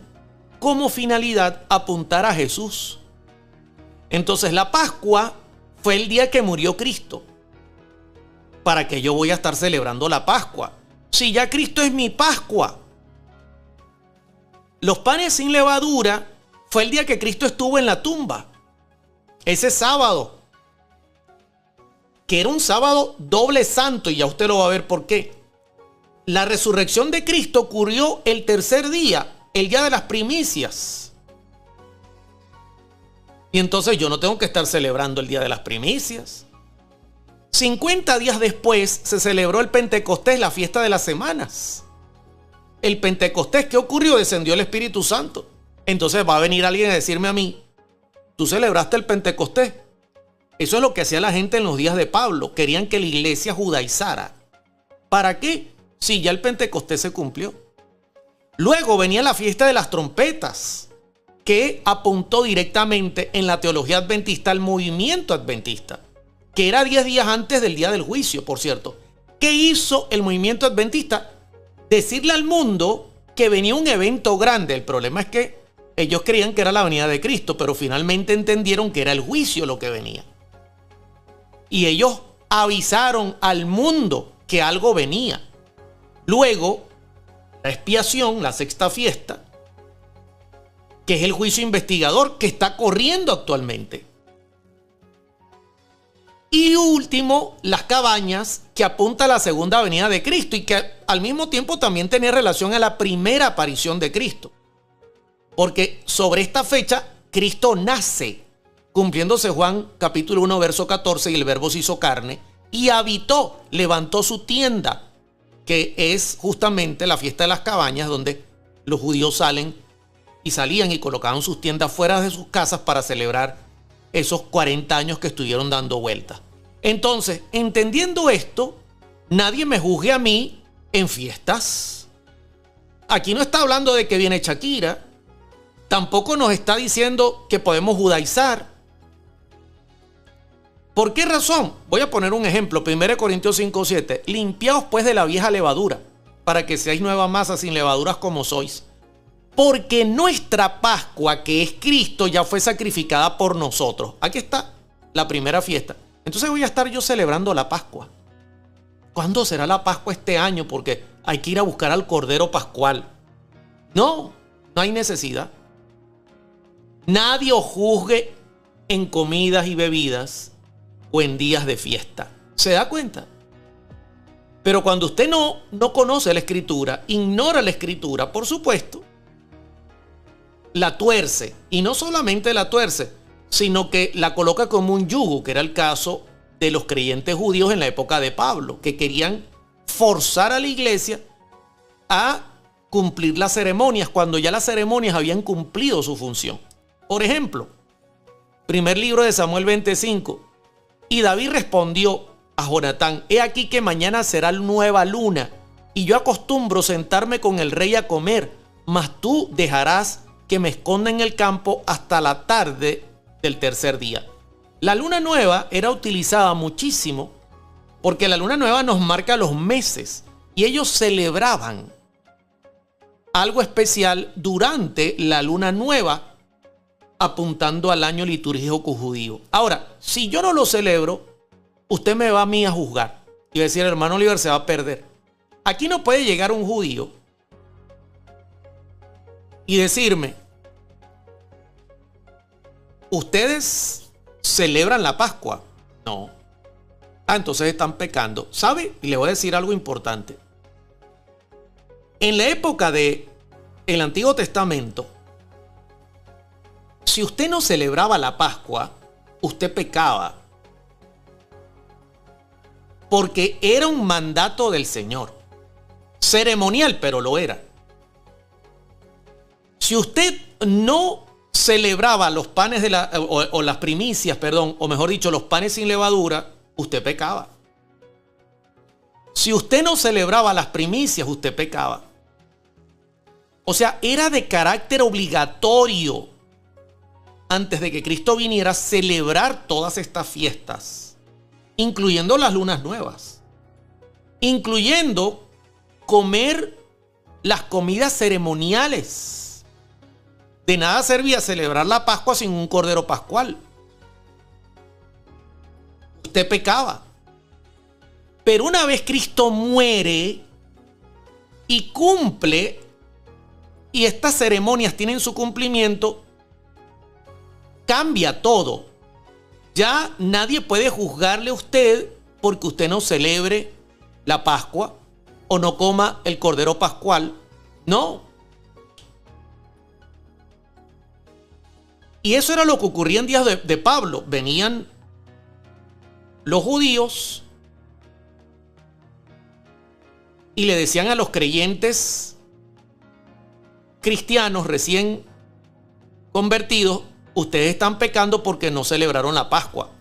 como finalidad apuntar a Jesús. Entonces la Pascua fue el día que murió Cristo. ¿Para qué yo voy a estar celebrando la Pascua? Si ya Cristo es mi Pascua. Los panes sin levadura fue el día que Cristo estuvo en la tumba. Ese sábado, que era un sábado doble santo, y ya usted lo va a ver por qué. La resurrección de Cristo ocurrió el tercer día, el día de las primicias. Y entonces yo no tengo que estar celebrando el día de las primicias. 50 días después se celebró el Pentecostés, la fiesta de las semanas. El Pentecostés, ¿qué ocurrió? Descendió el Espíritu Santo. Entonces va a venir alguien a decirme a mí, ¿tú celebraste el Pentecostés? Eso es lo que hacía la gente en los días de Pablo. Querían que la iglesia judaizara. ¿Para qué? Sí, ya el Pentecostés se cumplió. Luego venía la fiesta de las trompetas, que apuntó directamente en la teología adventista al movimiento adventista, que era 10 días antes del día del juicio, por cierto. ¿Qué hizo el movimiento adventista? Decirle al mundo que venía un evento grande. El problema es que ellos creían que era la venida de Cristo, pero finalmente entendieron que era el juicio lo que venía. Y ellos avisaron al mundo que algo venía. Luego, la expiación, la sexta fiesta, que es el juicio investigador que está corriendo actualmente. Y último, las cabañas, que apunta a la segunda venida de Cristo y que al mismo tiempo también tenía relación a la primera aparición de Cristo. Porque sobre esta fecha, Cristo nace, cumpliéndose Juan capítulo 1, verso 14, y el verbo se hizo carne, y habitó, levantó su tienda, que es justamente la fiesta de las cabañas, donde los judíos salían y colocaban sus tiendas fuera de sus casas para celebrar esos 40 años que estuvieron dando vueltas. Entonces, entendiendo esto, nadie me juzgue a mí en fiestas. Aquí no está hablando de que viene Shakira, tampoco nos está diciendo que podemos judaizar. ¿Por qué razón? Voy a poner un ejemplo. 1 Corintios 5:7. Limpiaos pues de la vieja levadura, para que seáis nueva masa sin levaduras como sois. Porque nuestra Pascua, que es Cristo, ya fue sacrificada por nosotros. Aquí está la primera fiesta. Entonces voy a estar yo celebrando la Pascua. ¿Cuándo será la Pascua este año? Porque hay que ir a buscar al Cordero Pascual. No, no hay necesidad. Nadie os juzgue en comidas y bebidas o en días de fiesta. ¿Se da cuenta? Pero cuando usted no conoce la Escritura, ignora la Escritura, por supuesto, la tuerce. Y no solamente la tuerce, sino que la coloca como un yugo, que era el caso de los creyentes judíos en la época de Pablo, que querían forzar a la iglesia a cumplir las ceremonias cuando ya las ceremonias habían cumplido su función. Por ejemplo, primer libro de Samuel 25. Y David respondió a Jonatán: he aquí que mañana será nueva luna, y yo acostumbro sentarme con el rey a comer, mas tú dejarás que me esconda en el campo hasta la tarde del tercer día. La luna nueva era utilizada muchísimo porque la luna nueva nos marca los meses y ellos celebraban algo especial durante la luna nueva, apuntando al año litúrgico judío. Ahora, si yo no lo celebro, usted me va a mí a juzgar y va a decir: el hermano Oliver se va a perder. Aquí no puede llegar un judío y decirme: ¿ustedes celebran la Pascua? No. Entonces están pecando. ¿Sabe? Y le voy a decir algo importante. En la época del Antiguo Testamento, si usted no celebraba la Pascua, usted pecaba. Porque era un mandato del Señor. Ceremonial, pero lo era. Si usted no celebraba los panes de o las primicias, perdón, o mejor dicho, los panes sin levadura, usted pecaba. Si usted no celebraba las primicias, usted pecaba. O sea, era de carácter obligatorio, antes de que Cristo viniera, celebrar todas estas fiestas, incluyendo las lunas nuevas, incluyendo comer las comidas ceremoniales. De nada servía celebrar la Pascua sin un cordero pascual. Usted pecaba. Pero una vez Cristo muere y cumple, y estas ceremonias tienen su cumplimiento, cambia todo. Ya nadie puede juzgarle a usted porque usted no celebre la Pascua o no coma el cordero pascual. No. Y eso era lo que ocurría en días de Pablo. Venían los judíos y le decían a los creyentes cristianos recién convertidos: ustedes están pecando porque no celebraron la Pascua.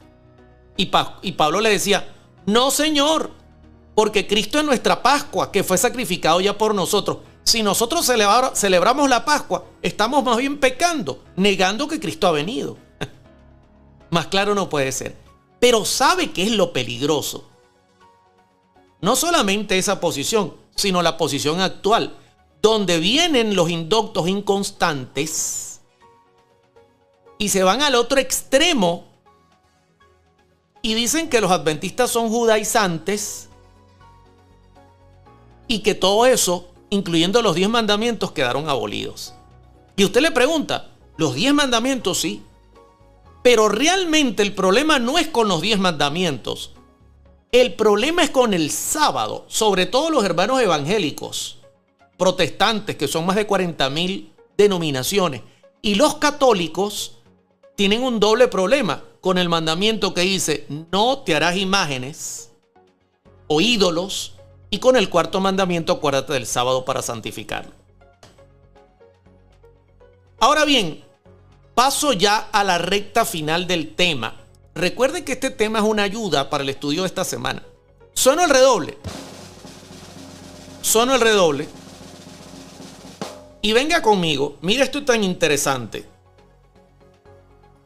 Y Pablo le decía: no, Señor, porque Cristo es nuestra Pascua, que fue sacrificado ya por nosotros. Si nosotros celebramos la Pascua, estamos más bien pecando, negando que Cristo ha venido. Más claro no puede ser. Pero ¿sabe qué es lo peligroso? No solamente esa posición, sino la posición actual, donde vienen los indoctos inconstantes y se van al otro extremo y dicen que los adventistas son judaizantes y que todo eso, incluyendo los 10 mandamientos, quedaron abolidos. Y usted le pregunta: ¿los 10 mandamientos? Sí. Pero realmente el problema no es con los 10 mandamientos. El problema es con el sábado. Sobre todo los hermanos evangélicos, protestantes, que son más de 40,000 denominaciones. Y los católicos tienen un doble problema con el mandamiento que dice: no te harás imágenes o ídolos. Y con el cuarto mandamiento: acuérdate del sábado para santificarlo. Ahora bien, paso ya a la recta final del tema. Recuerden que este tema es una ayuda para el estudio de esta semana. Sueno el redoble. Sueno el redoble. Y venga conmigo. Mira esto tan interesante.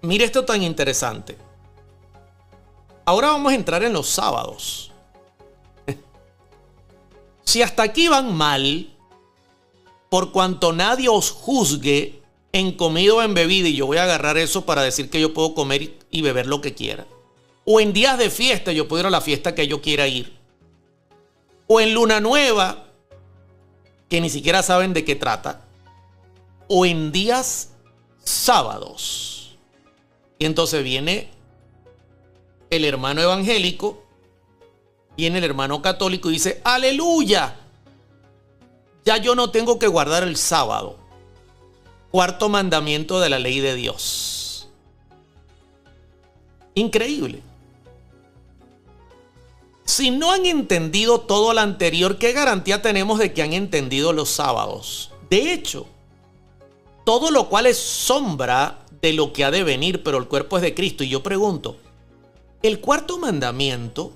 Mira esto tan interesante. Ahora vamos a entrar en los sábados. Si hasta aquí van mal, por cuanto nadie os juzgue en comida o en bebida, y yo voy a agarrar eso para decir que yo puedo comer y beber lo que quiera. O en días de fiesta, yo puedo ir a la fiesta que yo quiera ir. O en luna nueva, que ni siquiera saben de qué trata. O en días sábados. Y entonces viene el hermano evangélico, viene el hermano católico y dice, aleluya, ya yo no tengo que guardar el sábado. Cuarto mandamiento de la ley de Dios. Increíble. Si no han entendido todo lo anterior, ¿qué garantía tenemos de que han entendido los sábados? De hecho, todo lo cual es sombra de lo que ha de venir, pero el cuerpo es de Cristo. Y yo pregunto, el cuarto mandamiento,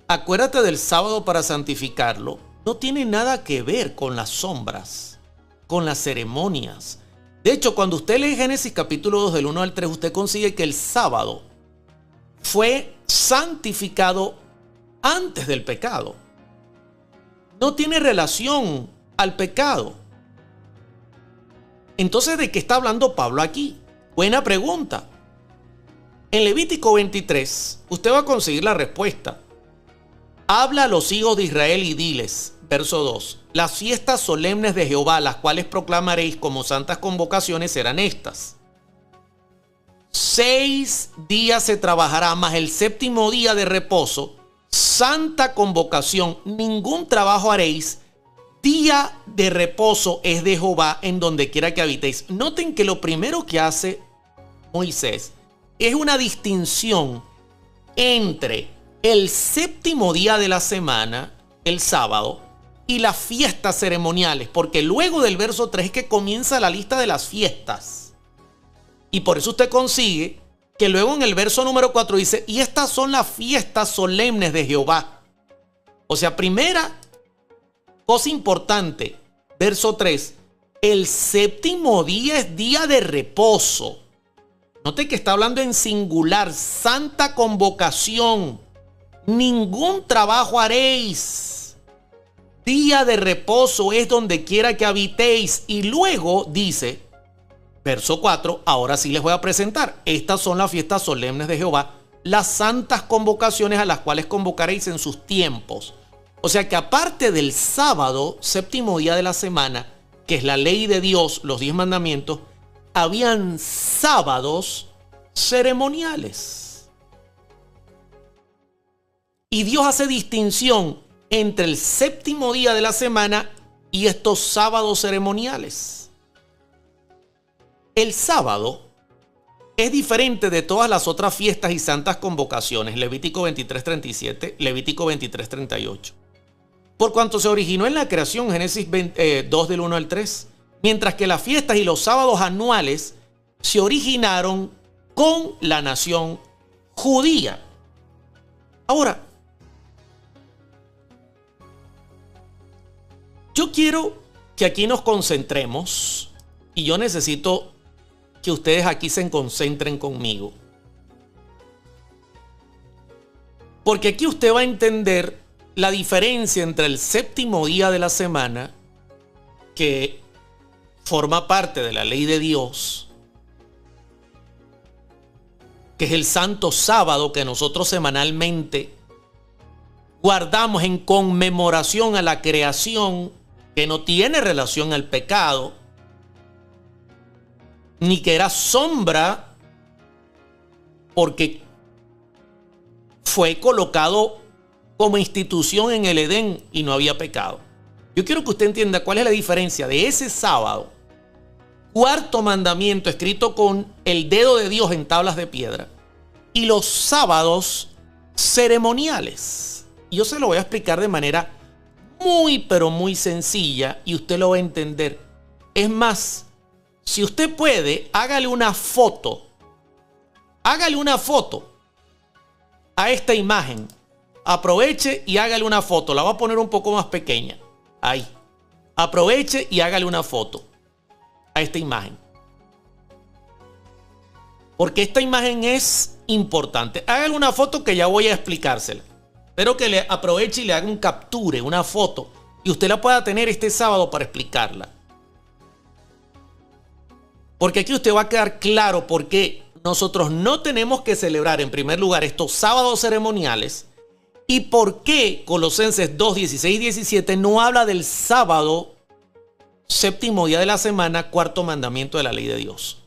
acuérdate del sábado para santificarlo, no tiene nada que ver con las sombras, con las ceremonias. De hecho, cuando usted lee Génesis capítulo 2 del 1 al 3, usted consigue que el sábado fue santificado antes del pecado. No tiene relación al pecado. Entonces, ¿de qué está hablando Pablo aquí? Buena pregunta. En Levítico 23, usted va a conseguir la respuesta. Habla a los hijos de Israel y diles, verso 2, las fiestas solemnes de Jehová, las cuales proclamaréis como santas convocaciones, serán estas. 6 días se trabajará, más el séptimo día de reposo, santa convocación, ningún trabajo haréis. Día de reposo es de Jehová en donde quiera que habitéis. Noten que lo primero que hace Moisés es una distinción entre el séptimo día de la semana, el sábado, y las fiestas ceremoniales, porque luego del verso 3 es que comienza la lista de las fiestas. Y por eso usted consigue que luego en el verso número 4 dice, y estas son las fiestas solemnes de Jehová. O sea, primera cosa importante, verso 3, el séptimo día es día de reposo. Note que está hablando en singular, santa convocación. Ningún trabajo haréis. Día de reposo es donde quiera que habitéis. Y luego dice, verso 4, ahora sí les voy a presentar. Estas son las fiestas solemnes de Jehová, las santas convocaciones a las cuales convocaréis en sus tiempos. O sea que aparte del sábado, séptimo día de la semana, que es la ley de Dios, los 10 mandamientos, habían sábados ceremoniales. Y Dios hace distinción entre el séptimo día de la semana y estos sábados ceremoniales. El sábado es diferente de todas las otras fiestas y santas convocaciones. Levítico 23:37, Levítico 23:38. Por cuanto se originó en la creación, Génesis 2 del 1 al 3. Mientras que las fiestas y los sábados anuales se originaron con la nación judía. Ahora, yo quiero que aquí nos concentremos y yo necesito que ustedes aquí se concentren conmigo. Porque aquí usted va a entender la diferencia entre el séptimo día de la semana, que forma parte de la ley de Dios, que es el santo sábado que nosotros semanalmente guardamos en conmemoración a la creación, que no tiene relación al pecado, ni que era sombra, porque fue colocado como institución en el Edén y no había pecado. Yo quiero que usted entienda cuál es la diferencia de ese sábado, cuarto mandamiento escrito con el dedo de Dios en tablas de piedra, y los sábados ceremoniales. Y yo se lo voy a explicar de manera muy pero muy sencilla y usted lo va a entender. Es más, si usted puede, hágale una foto a esta imagen. Aproveche y hágale una foto. La voy a poner un poco más pequeña. Ahí. Aproveche y hágale una foto a esta imagen. Porque esta imagen es importante. Hágale una foto que ya voy a explicársela. Espero que le aproveche y le haga un capture, una foto. Y usted la pueda tener este sábado para explicarla. Porque aquí usted va a quedar claro por qué nosotros no tenemos que celebrar en primer lugar estos sábados ceremoniales? ¿Y por qué Colosenses 2, 16 y 17 no habla del sábado, séptimo día de la semana, cuarto mandamiento de la ley de Dios?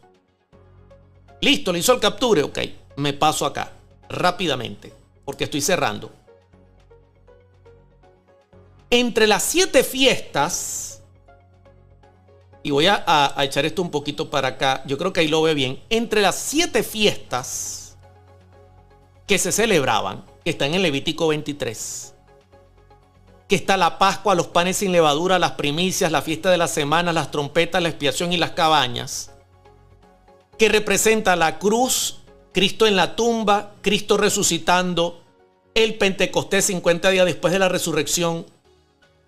Listo, le hizo el capture, ok. Me paso acá rápidamente porque estoy cerrando. Entre las 7 fiestas, y voy a echar esto un poquito para acá, yo creo que ahí lo ve bien. Entre las 7 fiestas que se celebraban, que están en Levítico 23, que está la Pascua, los panes sin levadura, las primicias, la fiesta de las semanas, las trompetas, la expiación y las cabañas, que representa la cruz, Cristo en la tumba, Cristo resucitando, el Pentecostés 50 días después de la resurrección,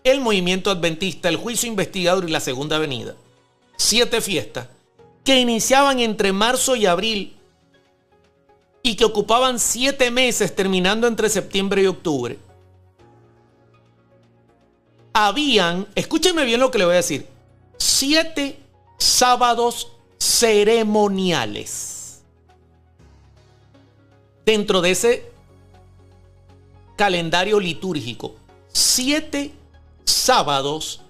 el movimiento adventista, el juicio investigador y la segunda venida. 7 fiestas que iniciaban entre marzo y abril y que ocupaban 7 meses terminando entre septiembre y octubre. Habían, escúchenme bien lo que le voy a decir, 7 sábados ceremoniales dentro de ese calendario litúrgico. 7 sábados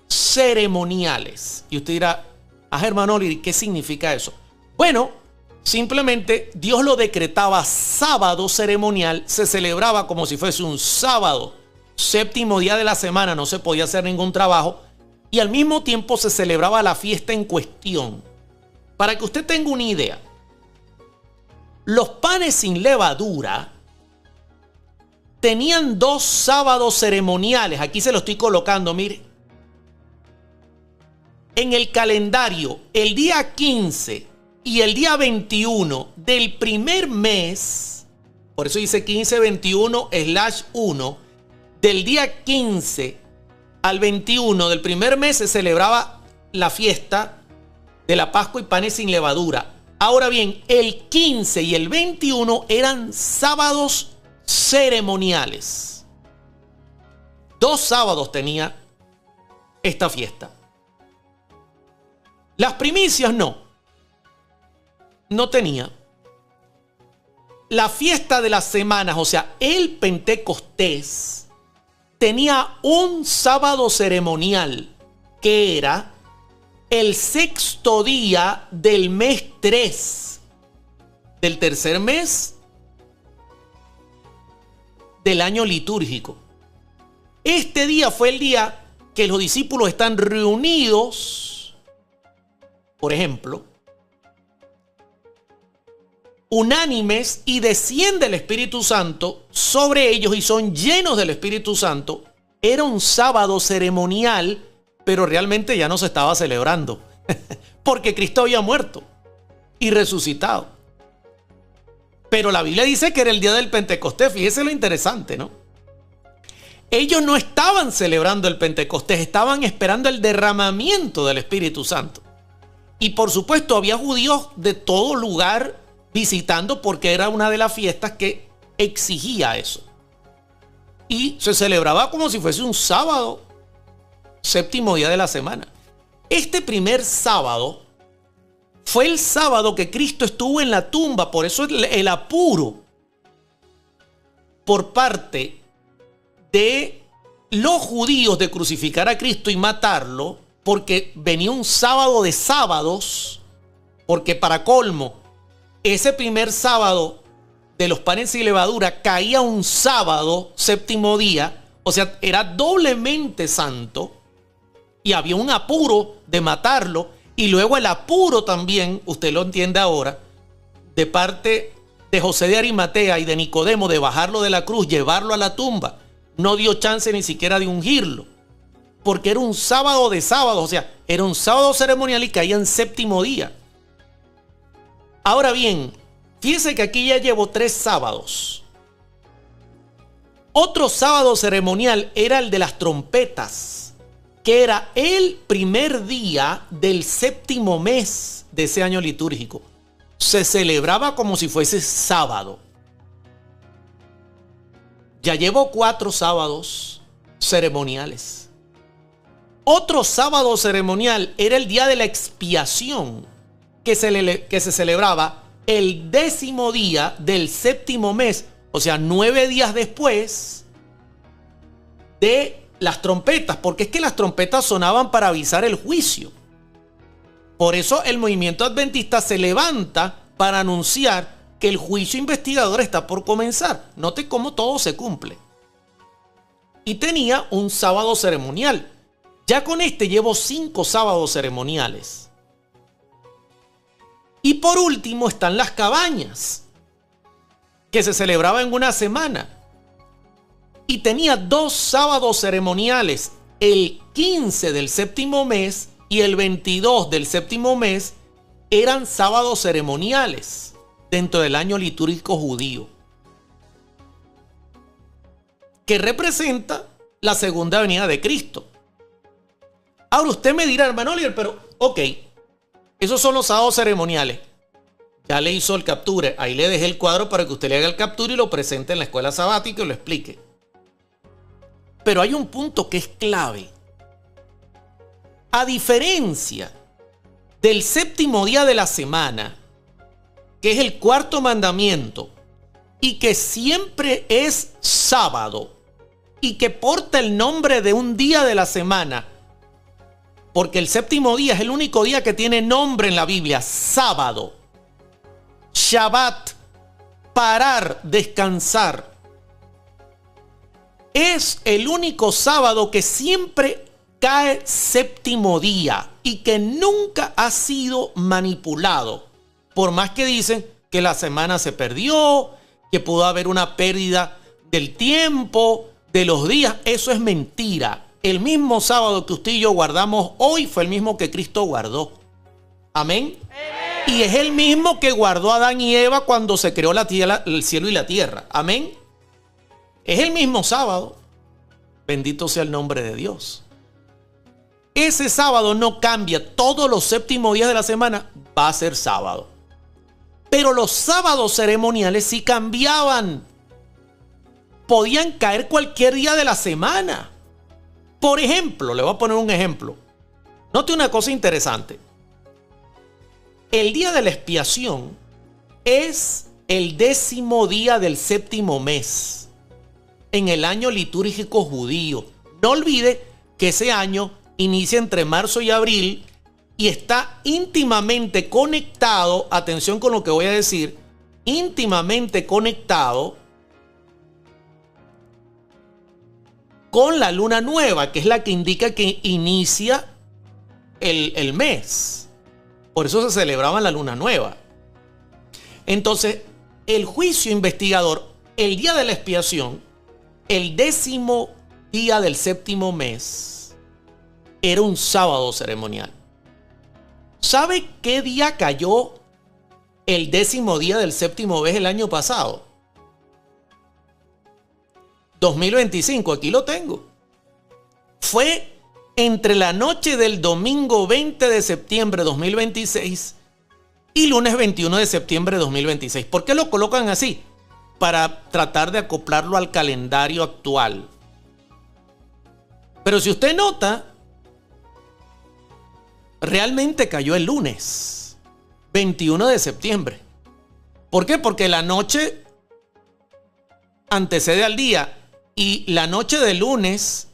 ceremoniales. Y usted dirá, hermano Oli, ¿qué significa eso? Bueno, simplemente Dios lo decretaba sábado ceremonial, se celebraba como si fuese un sábado, séptimo día de la semana, no se podía hacer ningún trabajo, y al mismo tiempo se celebraba la fiesta en cuestión. Para que usted tenga una idea, los panes sin levadura tenían 2 sábados ceremoniales. Aquí se lo estoy colocando, mire. En el calendario, el día 15 y el día 21 del primer mes, por eso dice 15-21/1, del día 15 al 21 del primer mes se celebraba la fiesta de la Pascua y panes sin levadura. Ahora bien, el 15 y el 21 eran sábados ceremoniales. 2 sábados tenía esta fiesta. Las primicias no tenía. La fiesta de las semanas, o sea, el Pentecostés, tenía un sábado ceremonial que era el 6º día del mes 3, del tercer mes del año litúrgico. Este día fue el día que los discípulos están reunidos, por ejemplo, unánimes, y desciende el Espíritu Santo sobre ellos y son llenos del Espíritu Santo. Era un sábado ceremonial, pero realmente ya no se estaba celebrando porque Cristo había muerto y resucitado. Pero la Biblia dice que era el día del Pentecostés. Fíjese lo interesante, ¿no? Ellos no estaban celebrando el Pentecostés, estaban esperando el derramamiento del Espíritu Santo. Y por supuesto había judíos de todo lugar visitando porque era una de las fiestas que exigía eso. Y se celebraba como si fuese un sábado, séptimo día de la semana. Este primer sábado fue el sábado que Cristo estuvo en la tumba. Por eso el apuro por parte de los judíos de crucificar a Cristo y matarlo, porque venía un sábado de sábados, porque para colmo, ese primer sábado de los panes sin levadura caía un sábado, séptimo día, o sea, era doblemente santo, y había un apuro de matarlo, y luego el apuro también, usted lo entiende ahora, de parte de José de Arimatea y de Nicodemo de bajarlo de la cruz, llevarlo a la tumba. No dio chance ni siquiera de ungirlo, porque era un sábado de sábados, o sea, era un sábado ceremonial y caía en séptimo día. Ahora bien, fíjese que aquí ya llevo 3 sábados. Otro sábado ceremonial era el de las trompetas, que era el primer día del séptimo mes de ese año litúrgico. Se celebraba como si fuese sábado. Ya llevo 4 sábados ceremoniales. Otro sábado ceremonial era el día de la expiación, que se celebraba el 10º día del 7º mes, o sea, 9 días después de las trompetas, porque es que las trompetas sonaban para avisar el juicio. Por eso el movimiento adventista se levanta para anunciar que el juicio investigador está por comenzar. Note cómo todo se cumple. Y tenía un sábado ceremonial. Ya con este llevo 5 sábados ceremoniales. Y por último están las cabañas, que se celebraba en una semana. Y tenía 2 sábados ceremoniales, el 15 del 7º mes y el 22 del 7º mes eran sábados ceremoniales dentro del año litúrgico judío, que representa la segunda venida de Cristo. Ahora usted me dirá, hermano Oliver, pero ok, esos son los sábados ceremoniales. Ya le hizo el capture, ahí le dejé el cuadro para que usted le haga el capture y lo presente en la escuela sabática y lo explique. Pero hay un punto que es clave. A diferencia del 7º día de la semana, que es el 4º mandamiento, y que siempre es sábado, y que porta el nombre de un día de la semana, porque el 7º día es el único día que tiene nombre en la Biblia, sábado, Shabbat, parar, descansar. Es el único sábado que siempre cae 7º día y que nunca ha sido manipulado. Por más que dicen que la semana se perdió, que pudo haber una pérdida del tiempo, de los días, eso es mentira. El mismo sábado que usted y yo guardamos hoy fue el mismo que Cristo guardó. Amén. Y es el mismo que guardó a Adán y Eva cuando se creó la tierra, el cielo y la tierra. Amén. Es el mismo sábado. Bendito sea el nombre de Dios. Ese sábado no cambia. Todos los 7º días de la semana va a ser sábado. Pero los sábados ceremoniales sí cambiaban. Podían caer cualquier día de la semana. Por ejemplo, le voy a poner un ejemplo. Note una cosa interesante. El día de la expiación es el 10º día del 7º mes en el año litúrgico judío. No olvide que ese año inicia entre marzo y abril y está íntimamente conectado, atención con lo que voy a decir, íntimamente conectado con la luna nueva, que es la que indica que inicia el mes. Por eso se celebraba la luna nueva. Entonces, el juicio investigador, el día de la expiación, el 10º día del 7º mes, era un sábado ceremonial. ¿Sabe qué día cayó el 10º día del 7º mes el año pasado? 2025, aquí lo tengo. Fue entre la noche del domingo 20 de septiembre de 2026 y lunes 21 de septiembre de 2026. ¿Por qué lo colocan así? Para tratar de acoplarlo al calendario actual. Pero si usted nota, realmente cayó el lunes 21 de septiembre. ¿Por qué? Porque la noche antecede al día y la noche del lunes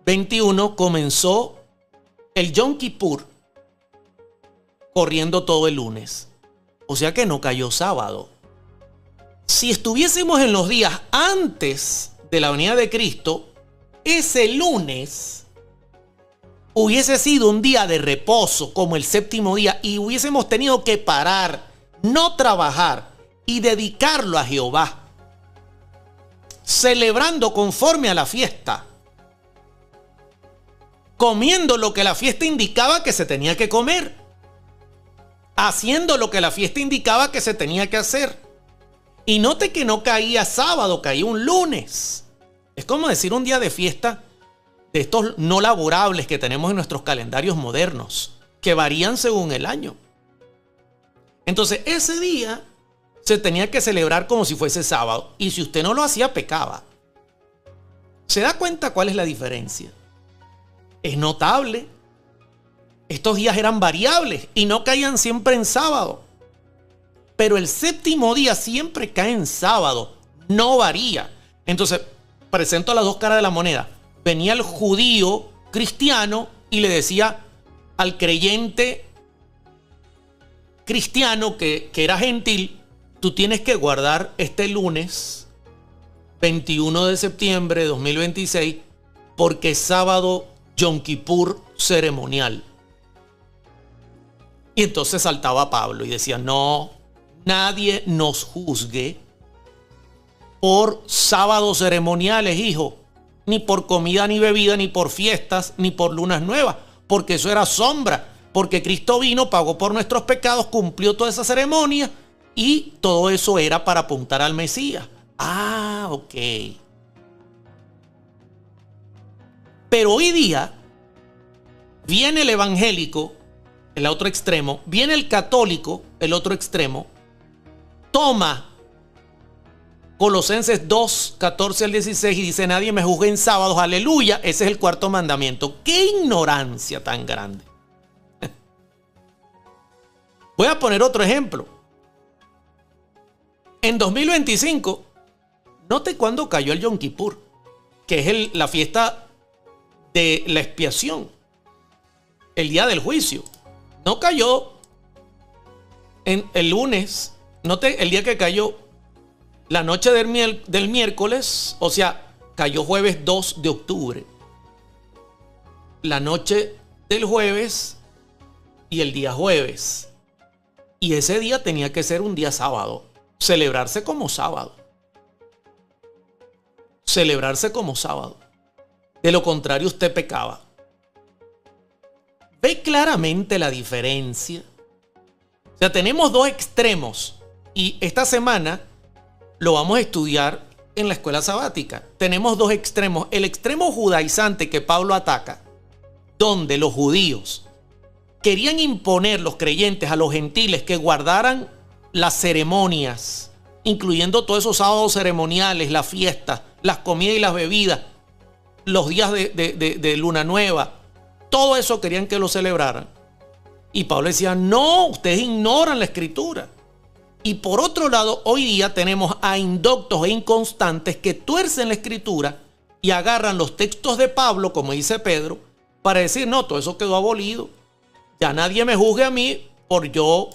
21 comenzó el Yom Kippur corriendo todo el lunes. O sea que no cayó sábado. Si estuviésemos en los días antes de la venida de Cristo, ese lunes hubiese sido un día de reposo como el 7º día y hubiésemos tenido que parar, no trabajar y dedicarlo a Jehová, celebrando conforme a la fiesta, comiendo lo que la fiesta indicaba que se tenía que comer, haciendo lo que la fiesta indicaba que se tenía que hacer. Y note que no caía sábado, caía un lunes. Es como decir un día de fiesta de estos no laborables que tenemos en nuestros calendarios modernos, que varían según el año. Entonces ese día se tenía que celebrar como si fuese sábado, y si usted no lo hacía, pecaba. ¿Se da cuenta cuál es la diferencia? Es notable. Estos días eran variables y no caían siempre en sábado. pero el séptimo día siempre cae en sábado, no varía. Entonces, presento las dos caras de la moneda. Venía el judío cristiano y le decía al creyente cristiano que era gentil: tú tienes que guardar este lunes 21 de septiembre de 2026 porque es sábado Yom Kippur ceremonial. Y entonces saltaba Pablo y decía: no, nadie nos juzgue por sábados ceremoniales, hijo, ni por comida ni bebida, ni por fiestas, ni por lunas nuevas, porque eso era sombra, porque Cristo vino, pagó por nuestros pecados, cumplió toda esa ceremonia y todo eso era para apuntar al Mesías. Ah, ok. Pero hoy día viene el evangélico, el otro extremo, viene el católico, el otro extremo, toma Colosenses 2, 14 al 16 y dice: nadie me juzgue en sábados, aleluya, ese es el cuarto mandamiento. ¡Qué ignorancia tan grande! Voy a poner otro ejemplo. En 2025, note cuándo cayó el Yom Kippur, que es la fiesta de la expiación, el día del juicio. No cayó en el lunes, note el día que cayó, la noche del miércoles, o sea, cayó jueves 2 de octubre. La noche del jueves y el día jueves. Y ese día tenía que ser un día sábado, celebrarse como sábado. Celebrarse como sábado. De lo contrario, usted pecaba. ¿Ve claramente la diferencia? O sea, tenemos dos extremos y esta semana lo vamos a estudiar en la escuela sabática. Tenemos dos extremos. El extremo judaizante que Pablo ataca, donde los judíos querían imponer, los creyentes, a los gentiles que guardaran las ceremonias, incluyendo todos esos sábados ceremoniales, las fiestas, las comidas y las bebidas, los días de luna nueva. Todo eso querían que lo celebraran. Y Pablo decía: no, ustedes ignoran la escritura. Y por otro lado, hoy día tenemos a indoctos e inconstantes que tuercen la escritura y agarran los textos de Pablo, como dice Pedro, para decir: no, todo eso quedó abolido. Ya nadie me juzgue a mí por yo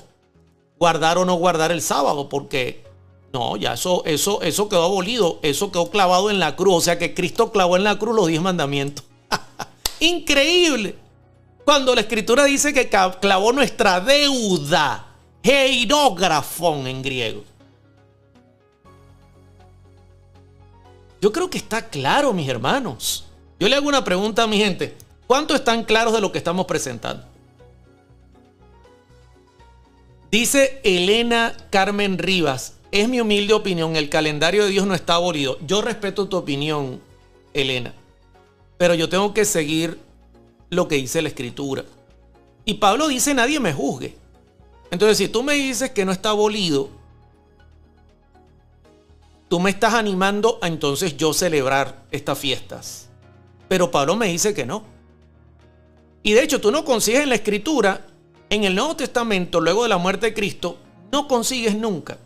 guardar o no guardar el sábado, porque no, ya eso quedó abolido, eso quedó clavado en la cruz. O sea que Cristo clavó en la cruz los 10 mandamientos. Increíble. Cuando la escritura dice que clavó nuestra deuda, heirografón en griego. Yo creo que está claro, mis hermanos. Yo le hago una pregunta a mi gente: ¿cuántos están claros de lo que estamos presentando? Dice Elena Carmen Rivas: es mi humilde opinión, el calendario de Dios no está abolido. Yo respeto tu opinión, Elena, pero yo tengo que seguir lo que dice la escritura. Y Pablo dice: nadie me juzgue. Entonces, si tú me dices que no está abolido, tú me estás animando a entonces yo celebrar estas fiestas. Pero Pablo me dice que no. Y de hecho, tú no consigues en la escritura, en el Nuevo Testamento, luego de la muerte de Cristo, no consigues nunca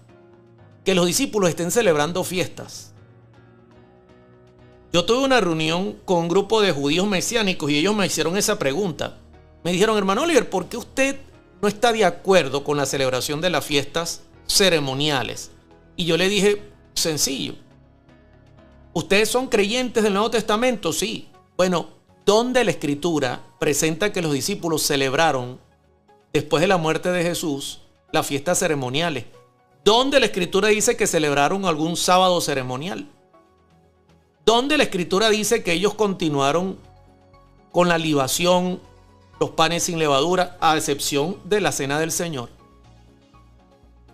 que los discípulos estén celebrando fiestas. Yo tuve una reunión con un grupo de judíos mesiánicos y ellos me hicieron esa pregunta. Me dijeron: hermano Oliver, ¿por qué usted no está de acuerdo con la celebración de las fiestas ceremoniales? Y yo le dije: sencillo. ¿Ustedes son creyentes del Nuevo Testamento? Sí. Bueno, ¿dónde la escritura presenta que los discípulos celebraron, después de la muerte de Jesús, las fiestas ceremoniales? ¿Dónde la escritura dice que celebraron algún sábado ceremonial? ¿Dónde la escritura dice que ellos continuaron con la libación, los panes sin levadura, a excepción de la cena del Señor?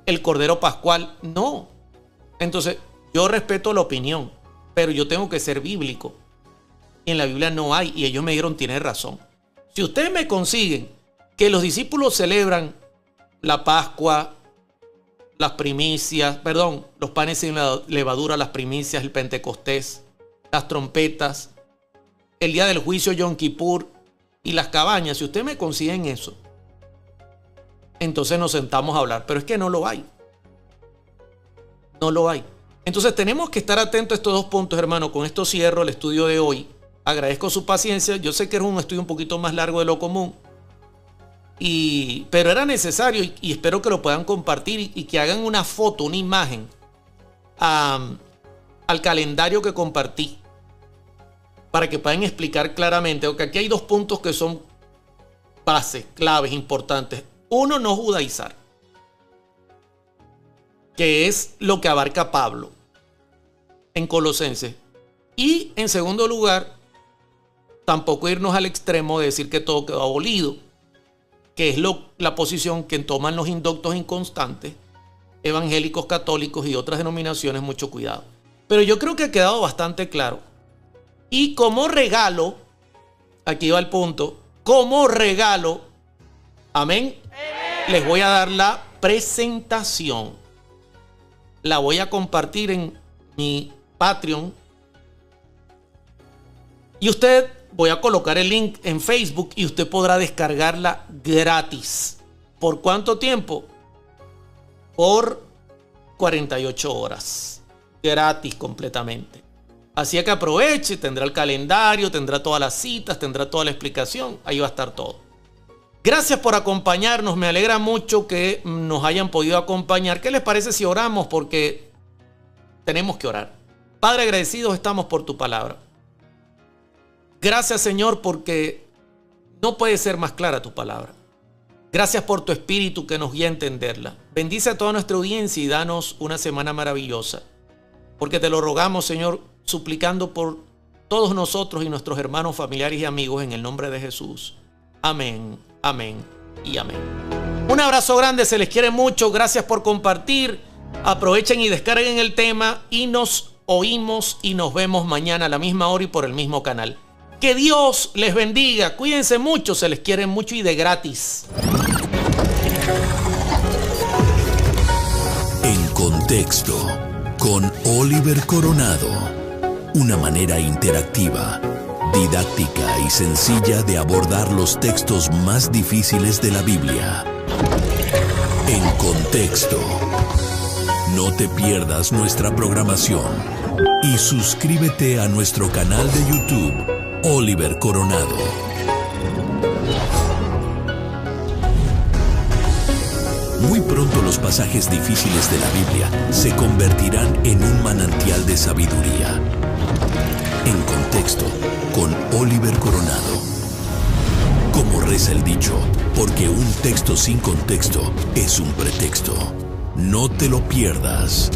El Cordero Pascual, no. Entonces, yo respeto la opinión, pero yo tengo que ser bíblico. Y en la Biblia no hay, y ellos me dijeron: tienen razón. Si ustedes me consiguen que los discípulos celebran la Pascua, las primicias, los panes sin levadura, las primicias, el Pentecostés, las trompetas, el día del juicio Yom Kippur y las cabañas, si ustedes me consiguen eso, entonces nos sentamos a hablar. Pero es que no lo hay. No lo hay. Entonces tenemos que estar atentos a estos dos puntos, hermano. Con esto cierro el estudio de hoy. Agradezco su paciencia. Yo sé que era un estudio un poquito más largo de lo común. Pero era necesario y espero que lo puedan compartir y que hagan una foto, una imagen al calendario que compartí, para que puedan explicar claramente. Porque aquí hay dos puntos que son bases, claves, importantes. Uno, no judaizar, que es lo que abarca Pablo en Colosenses. Y en segundo lugar, tampoco irnos al extremo de decir que todo quedó abolido, que es la posición que toman los indoctos inconstantes, evangélicos, católicos y otras denominaciones. Mucho cuidado. Pero yo creo que ha quedado bastante claro. Y como regalo, aquí va el punto, como regalo, amén, les voy a dar la presentación. La voy a compartir en mi Patreon. Y voy a colocar el link en Facebook y usted podrá descargarla gratis. ¿Por cuánto tiempo? Por 48 horas. Gratis completamente. Así que aproveche, tendrá el calendario, tendrá todas las citas, tendrá toda la explicación. Ahí va a estar todo. Gracias por acompañarnos. Me alegra mucho que nos hayan podido acompañar. ¿Qué les parece si oramos? Porque tenemos que orar. Padre, agradecidos estamos por tu palabra. Gracias, Señor, porque no puede ser más clara tu palabra. Gracias por tu espíritu que nos guía a entenderla. Bendice a toda nuestra audiencia y danos una semana maravillosa. Porque te lo rogamos, Señor, suplicando por todos nosotros y nuestros hermanos, familiares y amigos en el nombre de Jesús. Amén, amén y amén. Un abrazo grande, se les quiere mucho. Gracias por compartir. Aprovechen y descarguen el tema y nos oímos y nos vemos mañana a la misma hora y por el mismo canal. Que Dios les bendiga. Cuídense mucho, se les quiere mucho y de gratis. En Contexto, con Oliver Coronado. Una manera interactiva, didáctica y sencilla de abordar los textos más difíciles de la Biblia. En Contexto. No te pierdas nuestra programación y suscríbete a nuestro canal de YouTube, Oliver Coronado. Muy pronto los pasajes difíciles de la Biblia se convertirán en un manantial de sabiduría. En Contexto, con Oliver Coronado. Como reza el dicho, porque un texto sin contexto es un pretexto. No te lo pierdas.